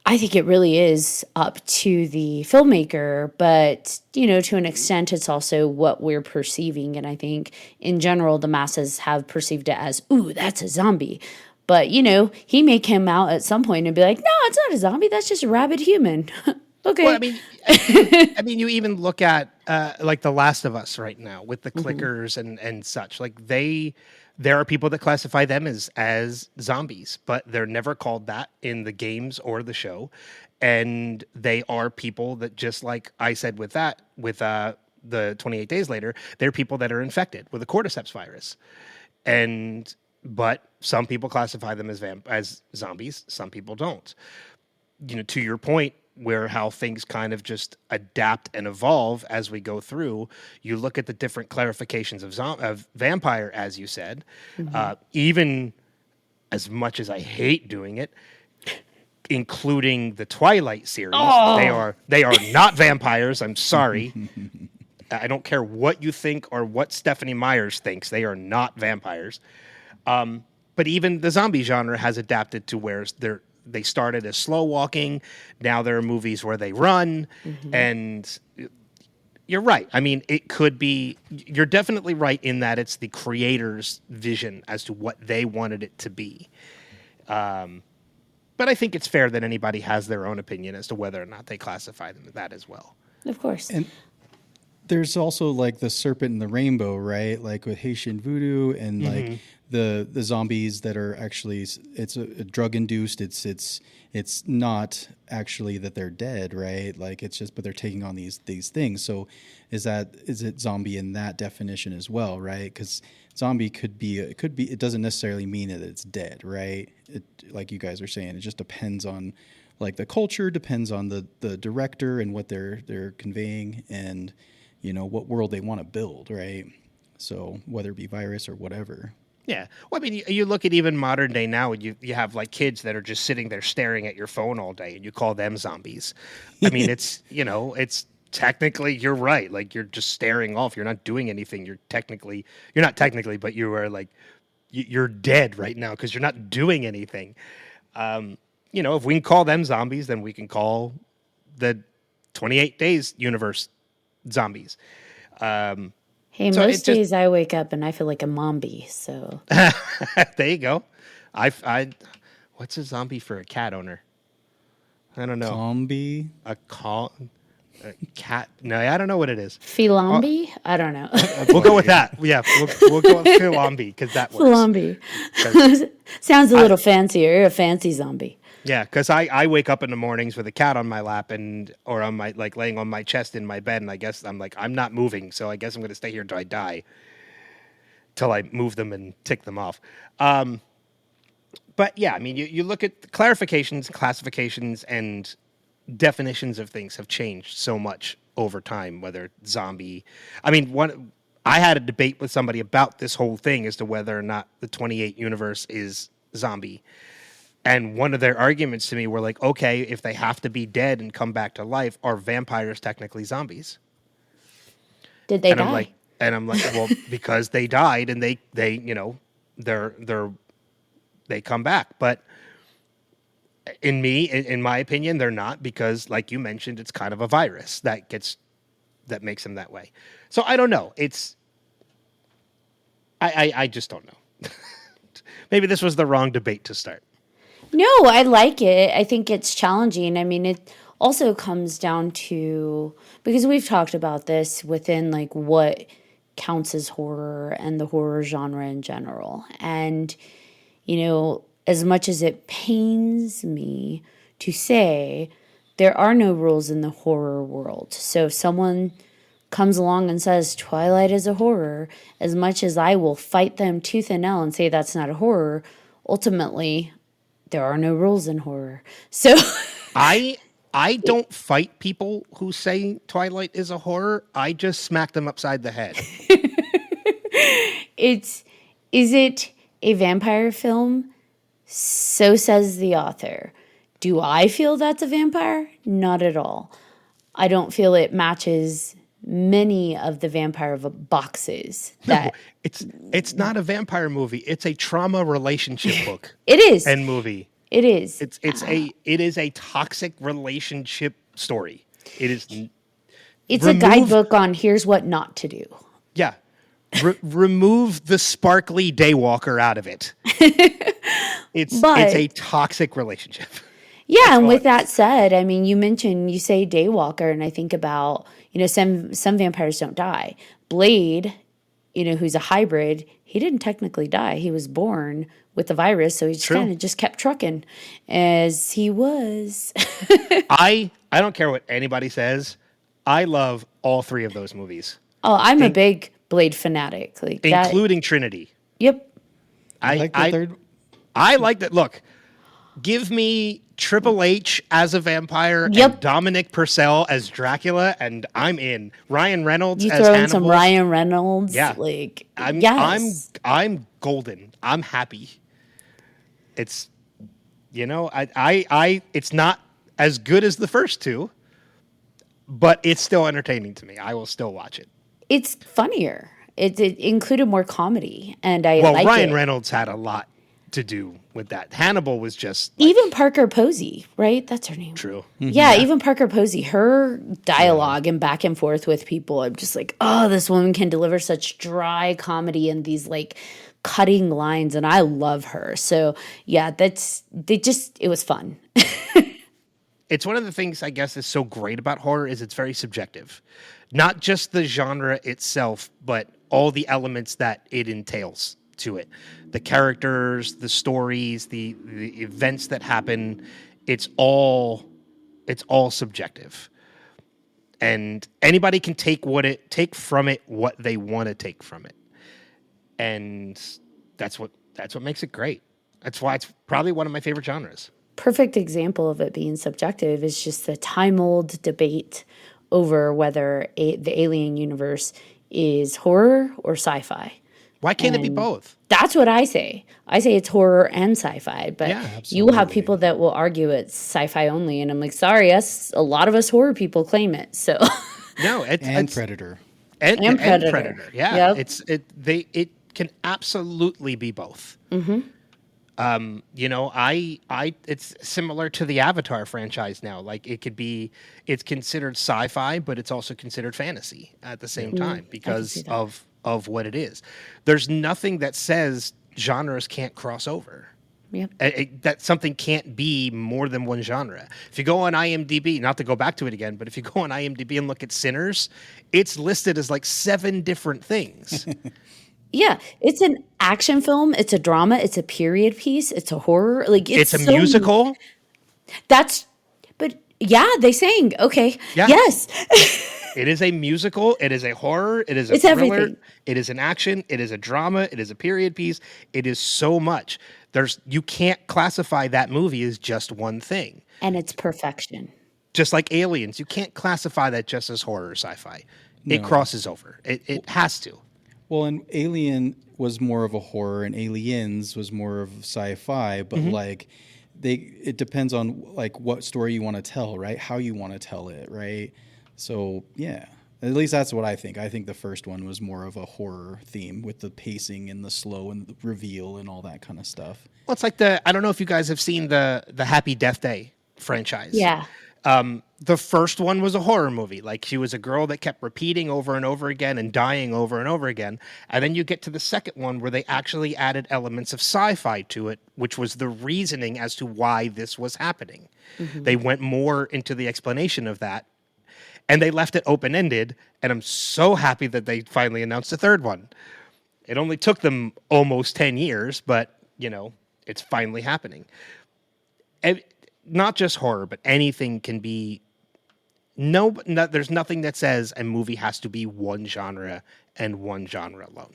I think it really is up to the filmmaker, but, to an extent, it's also what we're perceiving. And I think in general, the masses have perceived it as, ooh, that's a zombie. But, he may come out at some point and be like, no, it's not a zombie. That's just a rabid human. Okay. Well, you even look at like The Last of Us right now with the clickers and such. Like there are people that classify them as zombies, but they're never called that in the games or the show. And they are people that, just like I said with the 28 Days Later, they're people that are infected with the cordyceps virus. But some people classify them as zombies, some people don't. To your point, where how things kind of just adapt and evolve as we go through. You look at the different clarifications of vampire, as you said. Even as much as I hate doing it, including the Twilight series, they are not vampires. I'm sorry. I don't care what you think or what Stephanie Myers thinks. They are not vampires. But even the zombie genre has adapted to where they started as slow walking. Now there are movies where they run. And you're right. I mean, it could be, you're definitely right in that it's the creator's vision as to what they wanted it to be. But I think it's fair that anybody has their own opinion as to whether or not they classify them as that as well. Of course. And there's also like the serpent and the rainbow, right? Like with Haitian voodoo and like the zombies that are actually, it's a drug induced. It's not actually that they're dead, right? Like it's just, but they're taking on these things. So is it zombie in that definition as well, right? Because zombie could be, it doesn't necessarily mean that it's dead, right? Like you guys are saying, it just depends on like the culture, depends on the director and what they're conveying and, what world they want to build, right? So whether it be virus or whatever. Yeah. Well, I mean, you look at even modern day now, and you have like kids that are just sitting there staring at your phone all day, and you call them zombies. I mean, it's technically, you're right. Like, you're just staring off. You're not doing anything. You're not technically, but you are like, you're dead right now because you're not doing anything. If we can call them zombies, then we can call the 28 Days universe zombies. Hey, So most days I wake up and I feel like a zombie. So there you go. What's a zombie for a cat owner? I don't know. Zombie. A cat? No, I don't know what it is. Philambi? I don't know. We'll go with that. Yeah, we'll go with Philambi because that works. Philambi. Sounds a little fancier. You're a fancy zombie. Yeah, because I wake up in the mornings with a cat on my lap or on my laying on my chest in my bed, and I guess I'm like I'm not moving, so I guess I'm going to stay here until I die, till I move them and tick them off. But yeah, I mean, you look at the clarifications, classifications, and definitions of things have changed so much over time. Whether zombie, I mean, I had a debate with somebody about this whole thing as to whether or not the 28 universe is zombie. And one of their arguments to me were like, okay, if they have to be dead and come back to life, are vampires technically zombies? Did they die? I'm like, well, because they died and they come back. But in my opinion, they're not, because like you mentioned, it's kind of a virus that makes them that way. So I don't know. I just don't know. Maybe this was the wrong debate to start. No, I like it. I think it's challenging. I mean, it also comes down to, because we've talked about this within like what counts as horror and the horror genre in general. And, as much as it pains me to say, there are no rules in the horror world. So if someone comes along and says Twilight is a horror, as much as I will fight them tooth and nail and say that's not a horror, ultimately there are no rules in horror. So I don't fight people who say Twilight is a horror. I just smack them upside the head. Is it a vampire film? So says the author. Do I feel that's a vampire? Not at all. I don't feel it matches many of the vampire boxes that it's not a vampire movie. It's a trauma relationship book. It is. And movie. It is. It is a toxic relationship story. It's a guidebook on here's what not to do. Yeah. Remove the sparkly daywalker out of it. It's a toxic relationship. Yeah, and with that said, I mean, you say daywalker, and I think about, some vampires don't die. Blade, who's a hybrid, he didn't technically die. He was born with the virus, so he just kind of just kept trucking as he was. I don't care what anybody says. I love all three of those movies. Oh, I'm a big Blade fanatic, including Trinity. Yep. I like the third. I like that. Look, give me Triple H as a vampire and Dominic Purcell as Dracula, and I'm in. Ryan Reynolds as Hannibal. You throw in some Ryan Reynolds. Yeah. I'm golden. I'm happy. It's, it's not as good as the first two, but it's still entertaining to me. I will still watch it. It's funnier. It included more comedy, and I like it. Well, Ryan Reynolds had a lot to do with that. Hannibal was just even Parker Posey, right? That's her name. True. Mm-hmm. Yeah, even Parker Posey, her dialogue and back and forth with people, I'm just like, oh, this woman can deliver such dry comedy and these like cutting lines, and I love her. So yeah, it was fun. It's one of the things I guess is so great about horror is it's very subjective. Not just the genre itself, but all the elements that it entails to it. The characters, the stories, the events that happen, it's all subjective. And anybody can take from it what they want to take from it. And that's what makes it great. That's why it's probably one of my favorite genres. Perfect example of it being subjective is just the time-old debate over whether the alien universe is horror or sci-fi. Why can't it be both? That's what I say. I say it's horror and sci-fi, but you will have people that will argue it's sci-fi only, and I'm like, sorry, a lot of us horror people claim it. So no, it's Predator. And Predator. Yeah, yep. It can absolutely be both. Mm-hmm. It's similar to the Avatar franchise now. Like it's considered sci-fi, but it's also considered fantasy at the same time I can see because that. of what it is. There's nothing that says genres can't cross over. Yep. That something can't be more than one genre. If you go on IMDb, not to go back to it again, but if you go on IMDb and look at Sinners, it's listed as like 7 different things. Yeah, it's an action film, it's a drama, it's a period piece, it's a horror. Like It's a so musical. That's but yeah, they sang. Okay. Yeah. Yes. It is a musical. It is a horror. It is a It's thriller. everything. It is an action. It is a drama. It is a period piece. It is so much. You can't classify that movie as just one thing. And it's perfection. Just like Aliens, you can't classify that just as horror or sci-fi. It crosses over. It has to. Well, and Alien was more of a horror, and Aliens was more of sci-fi. But like, it depends on like what story you want to tell, right? How you want to tell it, right? So yeah, at least that's what I think. I think the first one was more of a horror theme with the pacing and the slow and the reveal and all that kind of stuff. Well, it's like I don't know if you guys have seen the Happy Death Day franchise. Yeah. The first one was a horror movie. Like she was a girl that kept repeating over and over again and dying over and over again. And then you get to the second one where they actually added elements of sci-fi to it, which was the reasoning as to why this was happening. They went more into the explanation of that and they left it open-ended. And I'm so happy that they finally announced the third one. It only took them almost 10 years, but it's finally happening. And not just horror, but anything can be. There's nothing that says a movie has to be one genre and one genre alone.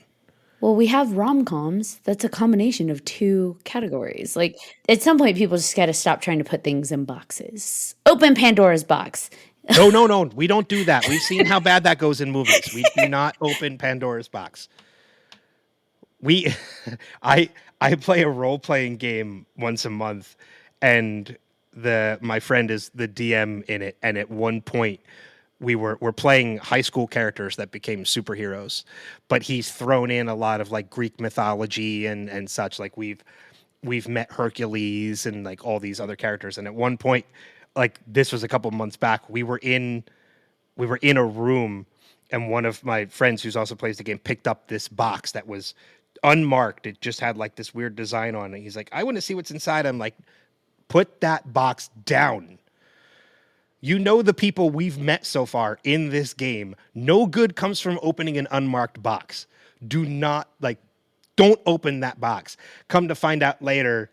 Well, we have rom-coms. That's a combination of 2 categories. Like at some point people just got to stop trying to put things in boxes. Open Pandora's box. No. We don't do that. We've seen how bad that goes in movies. We do not open Pandora's box. I play a role-playing game once a month, and my friend is the DM in it, and at one point we're playing high school characters that became superheroes, but he's thrown in a lot of like Greek mythology and such. Like we've met Hercules and like all these other characters, and at one point, like this was a couple months back, we were in a room, and one of my friends who's also plays the game picked up this box that was unmarked. It just had like this weird design on it. He's like, I want to see what's inside. I'm like, put that box down. The people we've met so far in this game, no good comes from opening an unmarked box. Don't open that box. Come to find out later,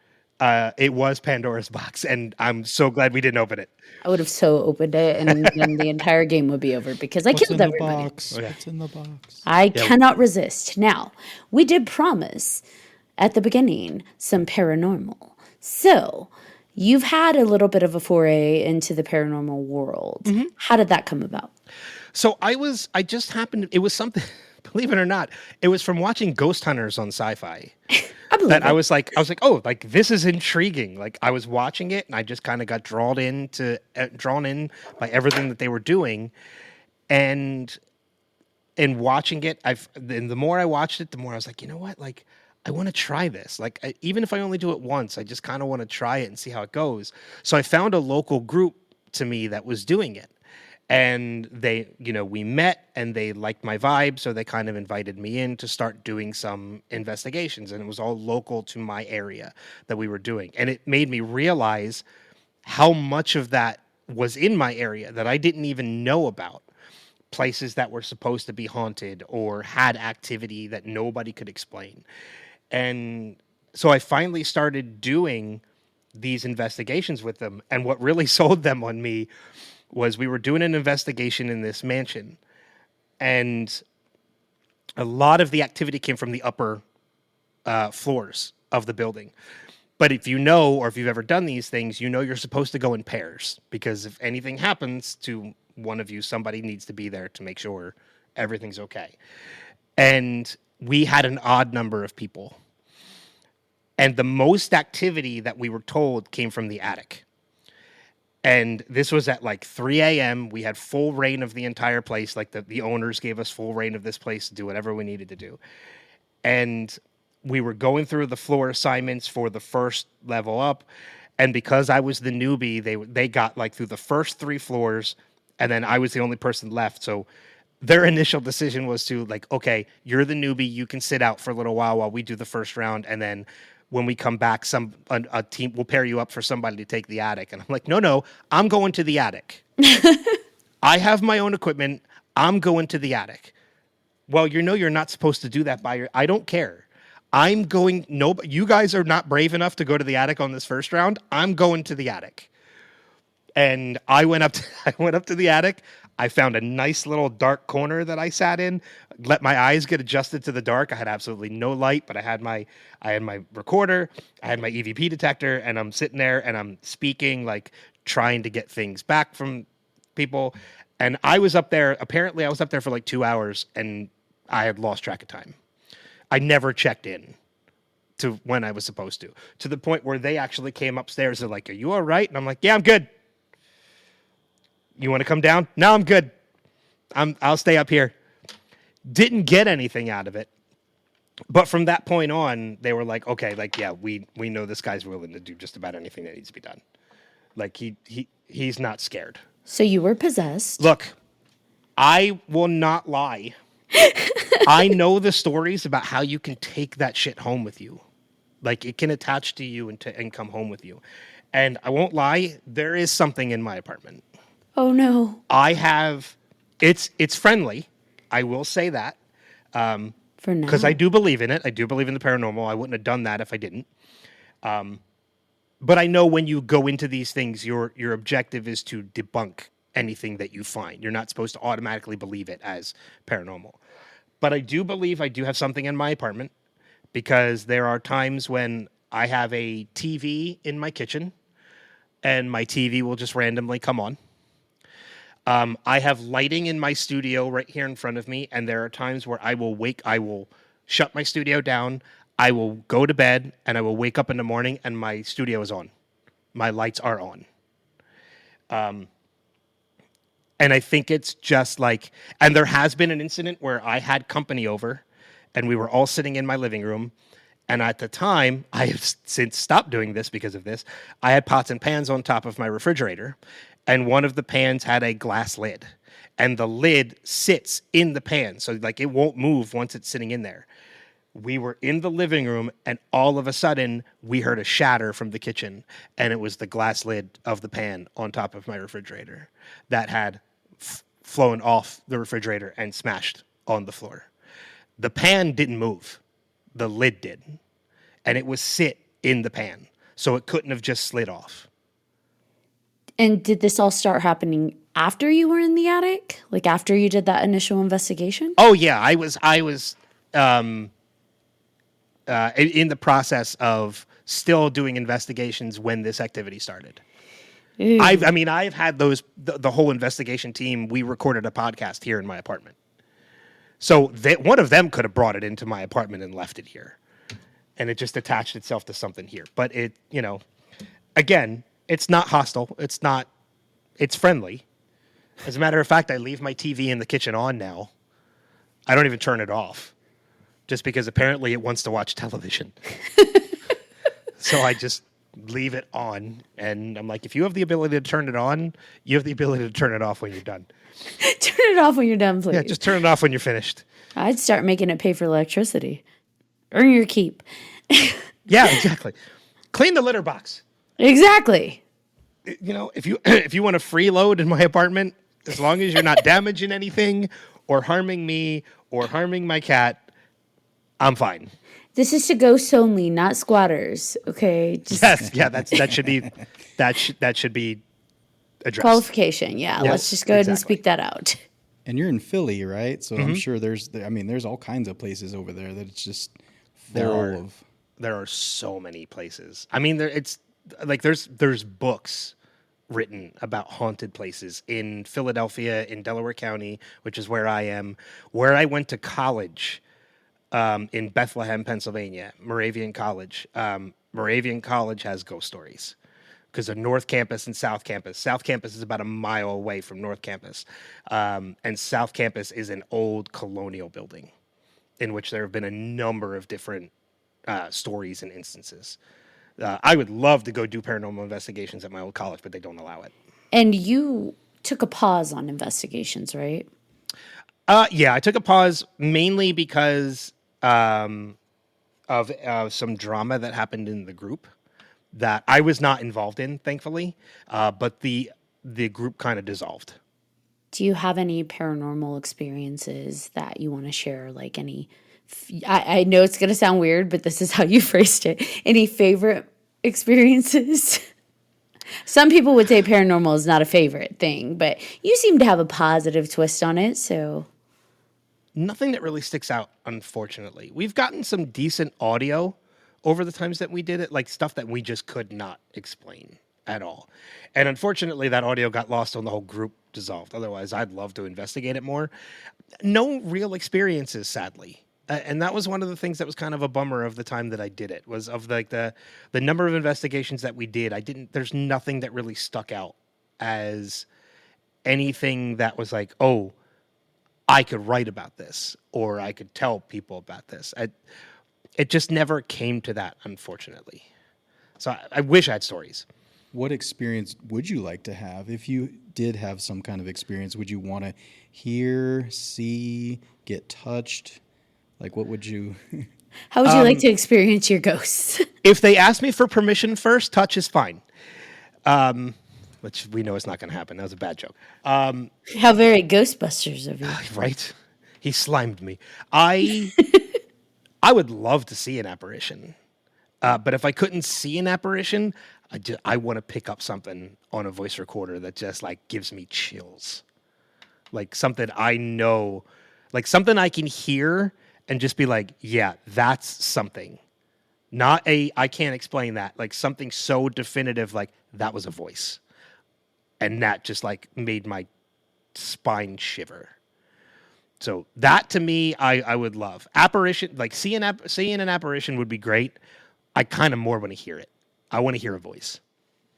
it was Pandora's box, and I'm so glad we didn't open it. I would have so opened it, and then the entire game would be over because I killed everybody. Box? What's in the box? I cannot resist. Now, we did promise at the beginning some paranormal. So, you've had a little bit of a foray into the paranormal world. How did that come about? So it was something, believe it or not, it was from watching Ghost Hunters on Sci-Fi. I was like, oh, like this is intriguing. Like I was watching it and I just kind of got drawn in by everything that they were doing. And watching it, the more I watched it, the more I was like, you know what? Like, I want to try this. Like, even if I only do it once, I just kind of want to try it and see how it goes. So I found a local group to me that was doing it. And we met and they liked my vibe. So they kind of invited me in to start doing some investigations. And it was all local to my area that we were doing. And it made me realize how much of that was in my area that I didn't even know about. Places that were supposed to be haunted or had activity that nobody could explain. And so I finally started doing these investigations with them. And what really sold them on me was we were doing an investigation in this mansion. And a lot of the activity came from the upper floors of the building. But if you know, or if you've ever done these things, you're supposed to go in pairs. Because if anything happens to one of you, somebody needs to be there to make sure everything's okay. And we had an odd number of people. And the most activity that we were told came from the attic. And this was at like 3 a.m. We had full reign of the entire place. Like the owners gave us full reign of this place to do whatever we needed to do. And we were going through the floor assignments for the first level up, and because I was the newbie, they got like through the first 3 floors, and then I was the only person left. So their initial decision was to like, okay, you're the newbie, you can sit out for a little while we do the first round, and then when we come back, a team will pair you up for somebody to take the attic. And I'm like, no, I'm going to the attic. I have my own equipment. I'm going to the attic. Well, you're not supposed to do that I don't care. I'm going, no, you guys are not brave enough to go to the attic on this first round. I'm going to the attic. And I went up to the attic. I found a nice little dark corner that I sat in, let my eyes get adjusted to the dark. I had absolutely no light, but I had my recorder, I had my EVP detector, and I'm sitting there and I'm speaking, like trying to get things back from people. And I was up there for like 2 hours, and I had lost track of time. I never checked in to when I was supposed to the point where they actually came upstairs. They're like, "Are you all right?" And I'm like, "Yeah, I'm good. You want to come down?" "No, I'm good. I'll stay up here." Didn't get anything out of it. But from that point on, they were like, "Okay, like, yeah, we know this guy's willing to do just about anything that needs to be done. Like he's not scared." So you were possessed. Look, I will not lie. I know the stories about how you can take that shit home with you. Like, it can attach to you and come home with you. And I won't lie, there is something in my apartment. Oh no. It's friendly. I will say that. For now. Because I do believe in it. I do believe in the paranormal. I wouldn't have done that if I didn't. But I know when you go into these things, your objective is to debunk anything that you find. You're not supposed to automatically believe it as paranormal. But I do believe I do have something in my apartment, because there are times when I have a TV in my kitchen and my TV will just randomly come on. I have lighting in my studio right here in front of me, and there are times where I will shut my studio down, I will go to bed, and I will wake up in the morning and my studio is on. My lights are on. And I think it's just like, and there has been an incident where I had company over and we were all sitting in my living room. And at the time, I have since stopped doing this because of this. I had pots and pans on top of my refrigerator, and one of the pans had a glass lid, and the lid sits in the pan. So like it won't move once it's sitting in there. We were in the living room, and all of a sudden we heard a shatter from the kitchen, and it was the glass lid of the pan on top of my refrigerator that had flown off the refrigerator and smashed on the floor. The pan didn't move. The lid did. And it was sit in the pan. So it couldn't have just slid off. And did this all start happening after you were in the attic? Like after you did that initial investigation? Oh yeah, I was in the process of still doing investigations when this activity started. Ooh. I've had the whole investigation team. We recorded a podcast here in my apartment. So one of them could have brought it into my apartment and left it here. And it just attached itself to something here. But again, it's not hostile. It's friendly. As a matter of fact, I leave my TV in the kitchen on now. I don't even turn it off, just because apparently it wants to watch television. So I just leave it on, and I'm like, if you have the ability to turn it on, you have the ability to turn it off when you're done. Turn it off when you're done, please. Yeah, just turn it off when you're finished. I'd start making it pay for electricity. Earn your keep. Yeah, exactly. Clean the litter box. Exactly. If you want to freeload in my apartment, as long as you're not damaging anything or harming me or harming my cat, I'm fine. This is to ghosts only, not squatters. Okay. Yes, yeah, that should be addressed. Qualification. Yeah. Yes, Let's just go ahead and exactly. speak that out. And you're in Philly, right? So I'm sure there's all kinds of places over there that it's just full of. There are so many places. I mean, it's like there's books written about haunted places in Philadelphia, in Delaware County, which is where I am, where I went to college, in Bethlehem, Pennsylvania, Moravian College. Moravian College has ghost stories because of North Campus and South Campus. South Campus is about a mile away from North Campus, and South Campus is an old colonial building in which there have been a number of different stories and instances. I would love to go do paranormal investigations at my old college, but they don't allow it. And you took a pause on investigations, right? Yeah, I took a pause mainly because of some drama that happened in the group that I was not involved in, thankfully, but the group kind of dissolved. Do you have any paranormal experiences that you want to share? Like I know it's going to sound weird, but this is how you phrased it. Any favorite experiences? Some people would say paranormal is not a favorite thing, but you seem to have a positive twist on it, so. Nothing that really sticks out, unfortunately. We've gotten some decent audio over the times that we did it, like stuff that we just could not explain at all. And unfortunately, that audio got lost when the whole group dissolved. Otherwise, I'd love to investigate it more. No real experiences, sadly. And that was one of the things that was kind of a bummer of the time that I did it, was of like the number of investigations that we did. There's nothing that really stuck out as anything that was like, oh, I could write about this or I could tell people about this. It just never came to that, unfortunately. So I wish I had stories. What experience would you like to have? If you did have some kind of experience, would you want to hear, see, get touched? Like, what would you... How would you like to experience your ghosts? If they ask me for permission first, touch is fine. Which we know is not going to happen. That was a bad joke. How very Ghostbusters of you. Right? He slimed me. I would love to see an apparition. But if I couldn't see an apparition, I want to pick up something on a voice recorder that just like gives me chills. Like something I know, like something I can hear and just be like, yeah, that's something. Not I can't explain that. Like something so definitive, like that was a voice. And that just like made my spine shiver. So that to me, I would love. Apparition, like seeing an apparition would be great. I kind of more want to hear it. I want to hear a voice.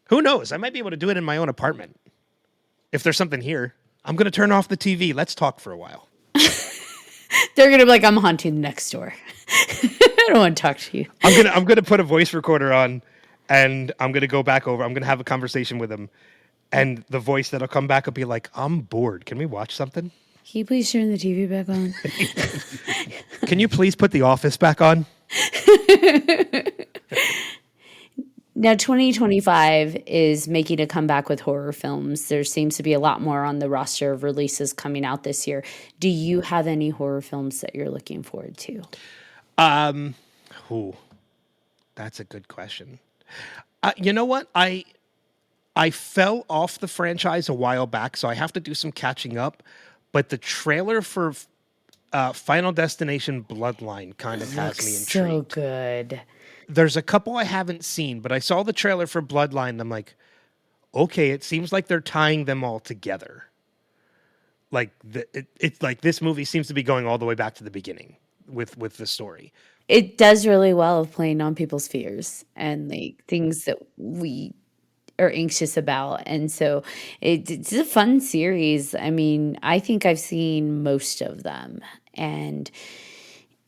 Who knows? I might be able to do it in my own apartment. If there's something here, I'm going to turn off the TV. Let's talk for a while. They're going to be like, I'm haunting next door. I don't want to talk to you. I'm going to put a voice recorder on and I'm going to go back over. I'm going to have a conversation with them. And the voice that'll come back will be like, I'm bored. Can we watch something? Can you please turn the TV back on? Can you please put The Office back on? Now, 2025 is making a comeback with horror films. There seems to be a lot more on the roster of releases coming out this year. Do you have any horror films that you're looking forward to? That's a good question. You know what? I fell off the franchise a while back, so I have to do some catching up. But the trailer for Final Destination Bloodline kind of has me intrigued. So good. There's a couple I haven't seen, but I saw the trailer for Bloodline, and I'm like, okay, it seems like they're tying them all together. Like it's like this movie seems to be going all the way back to the beginning with the story. It does really well of playing on people's fears and like things that we are anxious about. And so it's a fun series. I mean, I think I've seen most of them and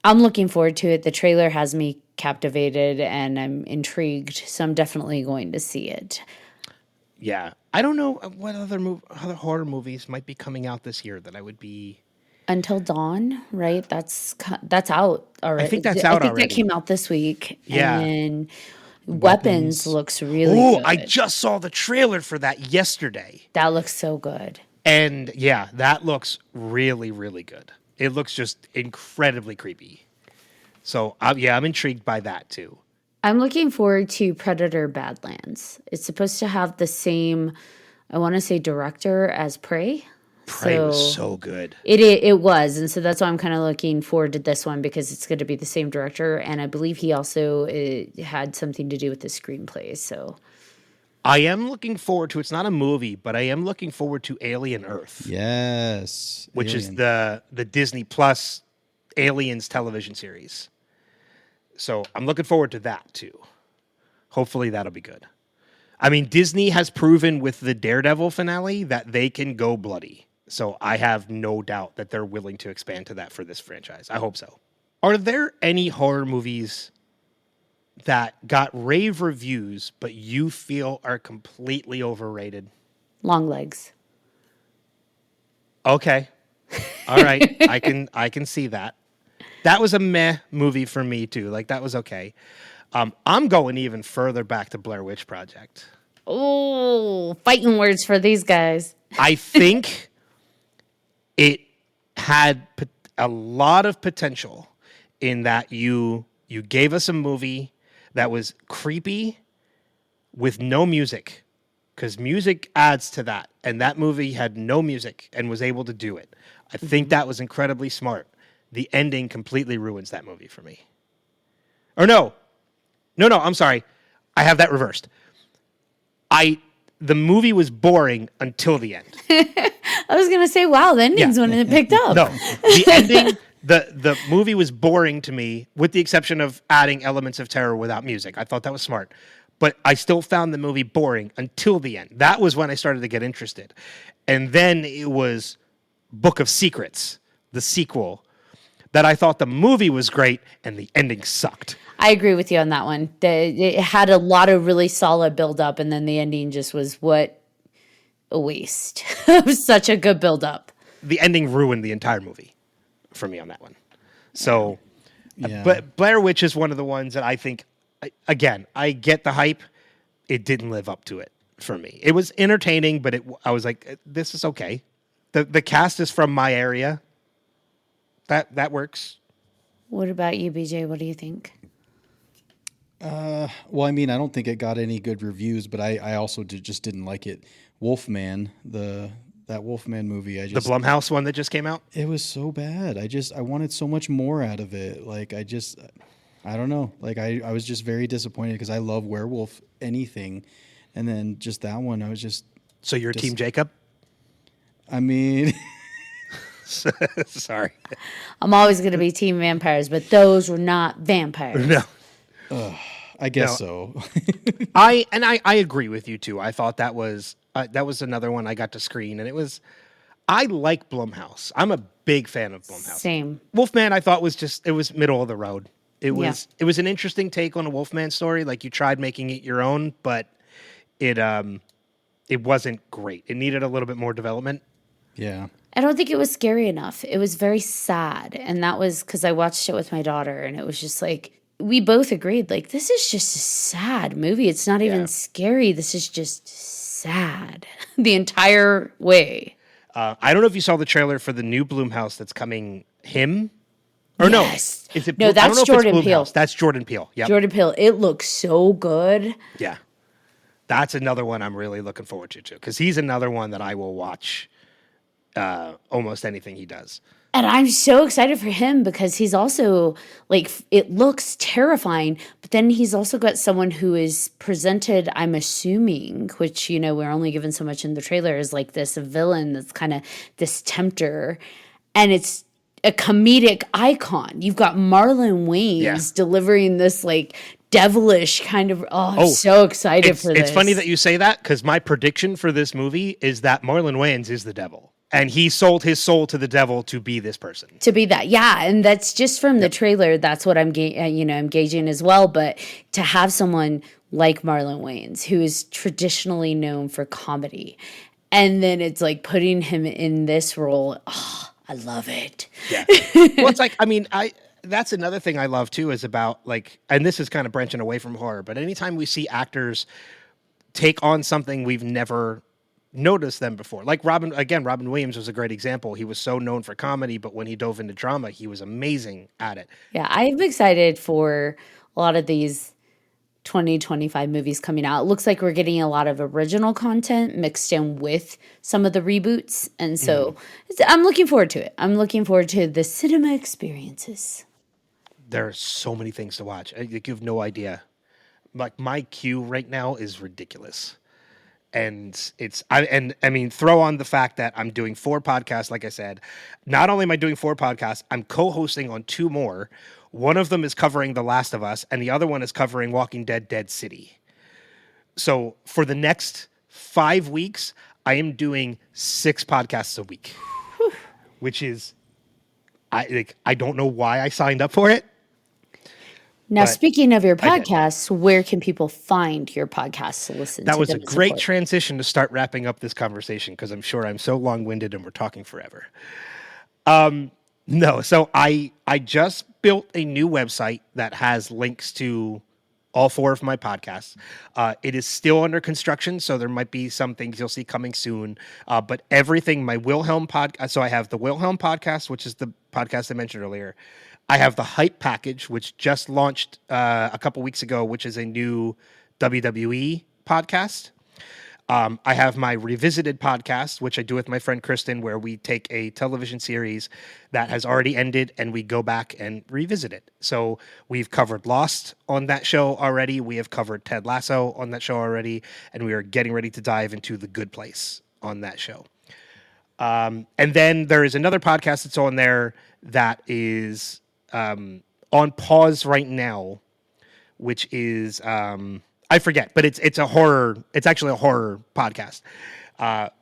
I'm looking forward to it. The trailer has me captivated and I'm intrigued. So I'm definitely going to see it. Yeah. I don't know what other horror movies might be coming out this year that I would be... Until Dawn, right? That's out already. I think that's out already. I think that came out this week. Yeah. And Weapons looks really good. I just saw the trailer for that yesterday. That looks so good. And yeah, that looks really, really good. It looks just incredibly creepy. So I'm intrigued by that too. I'm looking forward to Predator Badlands. It's supposed to have the same, I want to say, director as Prey. Prey was so good. It was, and so that's why I'm kind of looking forward to this one because it's going to be the same director, and I believe he also had something to do with the screenplay. So I am looking forward to. It's not a movie, but I am looking forward to Alien Earth. Yes, which is the Disney Plus Aliens television series. So I'm looking forward to that too. Hopefully that'll be good. I mean, Disney has proven with the Daredevil finale that they can go bloody. So I have no doubt that they're willing to expand to that for this franchise. I hope so. Are there any horror movies that got rave reviews, but you feel are completely overrated? Long legs. Okay. All right. I can see that. That was a meh movie for me too. Like that was okay. I'm going even further back to Blair Witch Project. Oh, fighting words for these guys. I think it had a lot of potential in that you gave us a movie that was creepy with no music, because music adds to that, and that movie had no music and was able to do it. I think that was incredibly smart. The ending completely ruins that movie for me. Or no, I'm sorry. I have that reversed. The movie was boring until the end. I was going to say, wow, the ending's when it picked up. No, the ending, the movie was boring to me, with the exception of adding elements of terror without music. I thought that was smart. But I still found the movie boring until the end. That was when I started to get interested. And then it was Book of Secrets, the sequel, that I thought the movie was great and the ending sucked. I agree with you on that one. It had a lot of really solid build up, and then the ending just was a waste. It was such a good build up. The ending ruined the entire movie for me on that one. So, Yeah. but Blair Witch is one of the ones that I think, again, I get the hype. It didn't live up to it for me. It was entertaining, but I was like, this is okay. The cast is from my area. That works. What about you, BJ? What do you think? Well, I mean, I don't think it got any good reviews, but I also just didn't like it. Wolfman, that Wolfman movie, The Blumhouse one that just came out? it was so bad. I wanted so much more out of it. Like I don't know. Like I was just very disappointed because I love werewolf anything, and then just that one, I was just. So you're Team Jacob? I mean. Sorry. I'm always going to be team vampires, but those were not vampires. No. I guess so. I agree with you too. I thought that was another one I got to screen, and I like Blumhouse. I'm a big fan of Blumhouse. Same. Wolfman I thought it was middle of the road. It was an interesting take on a Wolfman story. Like you tried making it your own, but it wasn't great. It needed a little bit more development. Yeah. I don't think it was scary enough. It was very sad. And that was because I watched it with my daughter, and it was just like, we both agreed, like, this is just a sad movie. It's not even scary. This is just sad the entire way. I don't know if you saw the trailer for the new Blumhouse that's coming. Him? Or Yes. no? Is it? No, I don't that's know if it's Jordan Peele. Blumhouse. That's Jordan Peele. Yeah. Jordan Peele, it looks so good. Yeah. That's another one I'm really looking forward to too, because he's another one that I will watch almost anything he does. And I'm so excited for him because he's also, like, it looks terrifying, but then he's also got someone who is presented, I'm assuming, which, you know, we're only given so much in the trailer, is like this villain that's kind of this tempter. And it's a comedic icon. You've got Marlon Wayans delivering this, like, devilish kind of, I'm so excited for this. It's funny that you say that, because my prediction for this movie is that Marlon Wayans is the devil. And he sold his soul to the devil to be this person. To be that, yeah. And that's just from the trailer. That's what I'm gauging as well. But to have someone like Marlon Wayans, who is traditionally known for comedy, and then it's like putting him in this role, I love it. Yeah. Well, it's like, I mean, that's another thing I love too, is about, like, and this is kind of branching away from horror, but anytime we see actors take on something we've never noticed them before. Like Robin Williams was a great example. He was so known for comedy, but when he dove into drama, he was amazing at it. Yeah, I'm excited for a lot of these 2025 movies coming out. It looks like we're getting a lot of original content mixed in with some of the reboots. And so I'm looking forward to it. I'm looking forward to the cinema experiences. There are so many things to watch. You have no idea. Like, my queue right now is ridiculous. And I mean, throw on the fact that I'm doing 4 podcasts, like I said. Not only am I doing 4 podcasts, I'm co-hosting on 2 more. One of them is covering The Last of Us, and the other one is covering Walking Dead: Dead City. So for the next 5 weeks, I am doing 6 podcasts a week, which is, I don't know why I signed up for it, Now, But speaking of your I did. podcasts, where can people find your podcasts to listen to? That was a them and great support? transition to start wrapping up this conversation because I'm sure I'm so long-winded and we're talking forever. No, so I just built a new website that has links to all 4 of my podcasts. It is still under construction, so there might be some things you'll see coming soon. But everything, my Wilhelm podcast. So I have the Wilhelm podcast, which is the podcast I mentioned earlier. I have the Hype package, which just launched a couple weeks ago, which is a new WWE podcast. I have my Revisited podcast, which I do with my friend Kristen, where we take a television series that has already ended and we go back and revisit it. So we've covered Lost on that show already. We have covered Ted Lasso on that show already. And we are getting ready to dive into The Good Place on that show. And then there is another podcast that's on there that is on pause right now, which is I forget, but it's a horror. It's actually a horror podcast.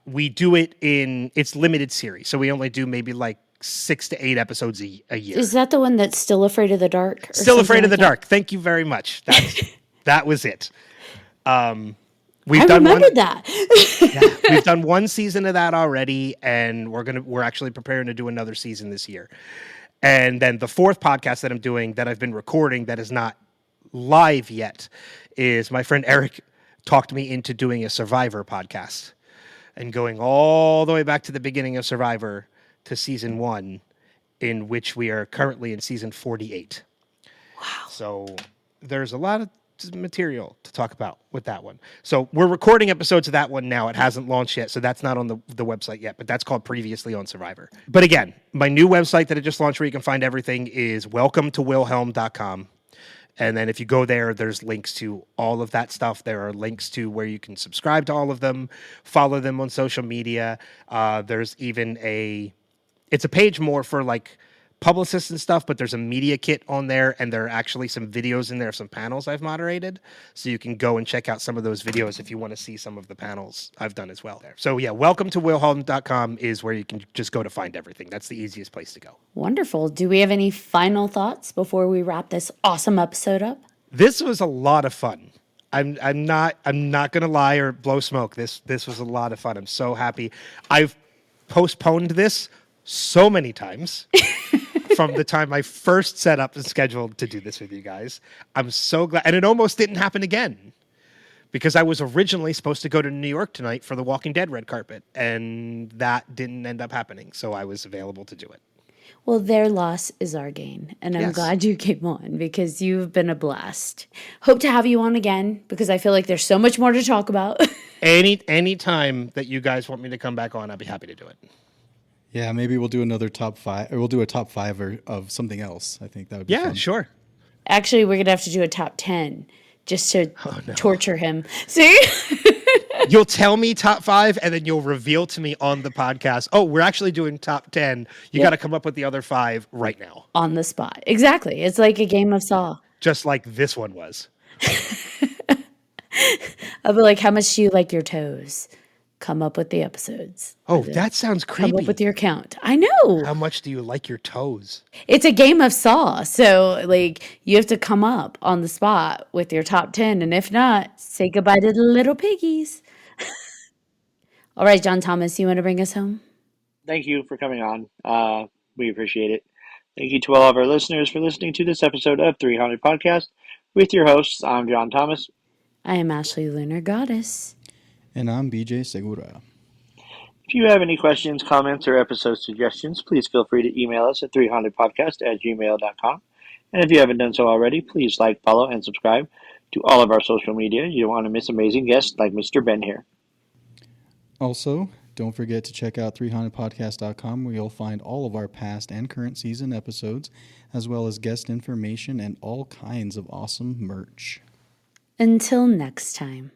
We do it it's limited series, so we only do maybe like 6 to 8 episodes a year. Is that the one that's Still Afraid of the Dark? Still Afraid of the Dark. Thank you very much. That was it. We've done remembered that. We've done 1 season of that already, and we're actually preparing to do another season this year. And then the 4th podcast that I'm doing that I've been recording that is not live yet is my friend Eric talked me into doing a Survivor podcast and going all the way back to the beginning of Survivor to season 1, in which we are currently in season 48. Wow. So there's a lot of material to talk about with that one. So we're recording episodes of that one now. It hasn't launched yet, so that's not on the website yet, but that's called Previously on Survivor. But again, my new website that I just launched where you can find everything is welcometowilhelm.com. And then if you go there, there's links to all of that stuff. There are links to where you can subscribe to all of them, follow them on social media. There's even it's a page more for like publicists and stuff, but there's a media kit on there, and there are actually some videos in there, some panels I've moderated. So you can go and check out some of those videos if you want to see some of the panels I've done as well there. So yeah, welcometowilhelm.com is where you can just go to find everything. That's the easiest place to go. Wonderful. Do we have any final thoughts before we wrap this awesome episode up? This was a lot of fun. I'm not gonna lie or blow smoke. This was a lot of fun. I'm so happy. I've postponed this so many times. From the time I first set up and scheduled to do this with you guys. I'm so glad. And it almost didn't happen again because I was originally supposed to go to New York tonight for the Walking Dead red carpet, and that didn't end up happening. So I was available to do it. Well, their loss is our gain, and I'm Yes. glad you came on because you've been a blast. Hope to have you on again because I feel like there's so much more to talk about. Any time that you guys want me to come back on, I'll be happy to do it. Yeah, maybe we'll do another top 5, or we'll do a top 5 of something else. I think that would be fun. Sure. Actually, we're going to have to do a top 10 just to torture him. See? You'll tell me top 5, and then you'll reveal to me on the podcast, oh, we're actually doing top 10. You got to come up with the other 5 right now. On the spot. Exactly. It's like a game of Saw. Just like this one was. I'll be like, how much do you like your toes? Come up with the episodes. Oh, that sounds creepy. Come up with your count. I know. How much do you like your toes? It's a game of Saw. So, like, you have to come up on the spot with your top 10. And if not, say goodbye to the little piggies. All right, John Thomas, you want to bring us home? Thank you for coming on. We appreciate it. Thank you to all of our listeners for listening to this episode of 3Haunted Podcast. With your hosts, I'm John Thomas. I am Ashley Lunar Goddess. And I'm BJ Segura. If you have any questions, comments, or episode suggestions, please feel free to email us at 300podcast@gmail.com. And if you haven't done so already, please like, follow, and subscribe to all of our social media. You don't want to miss amazing guests like Mr. Ben here. Also, don't forget to check out 300podcast.com where you'll find all of our past and current season episodes, as well as guest information and all kinds of awesome merch. Until next time.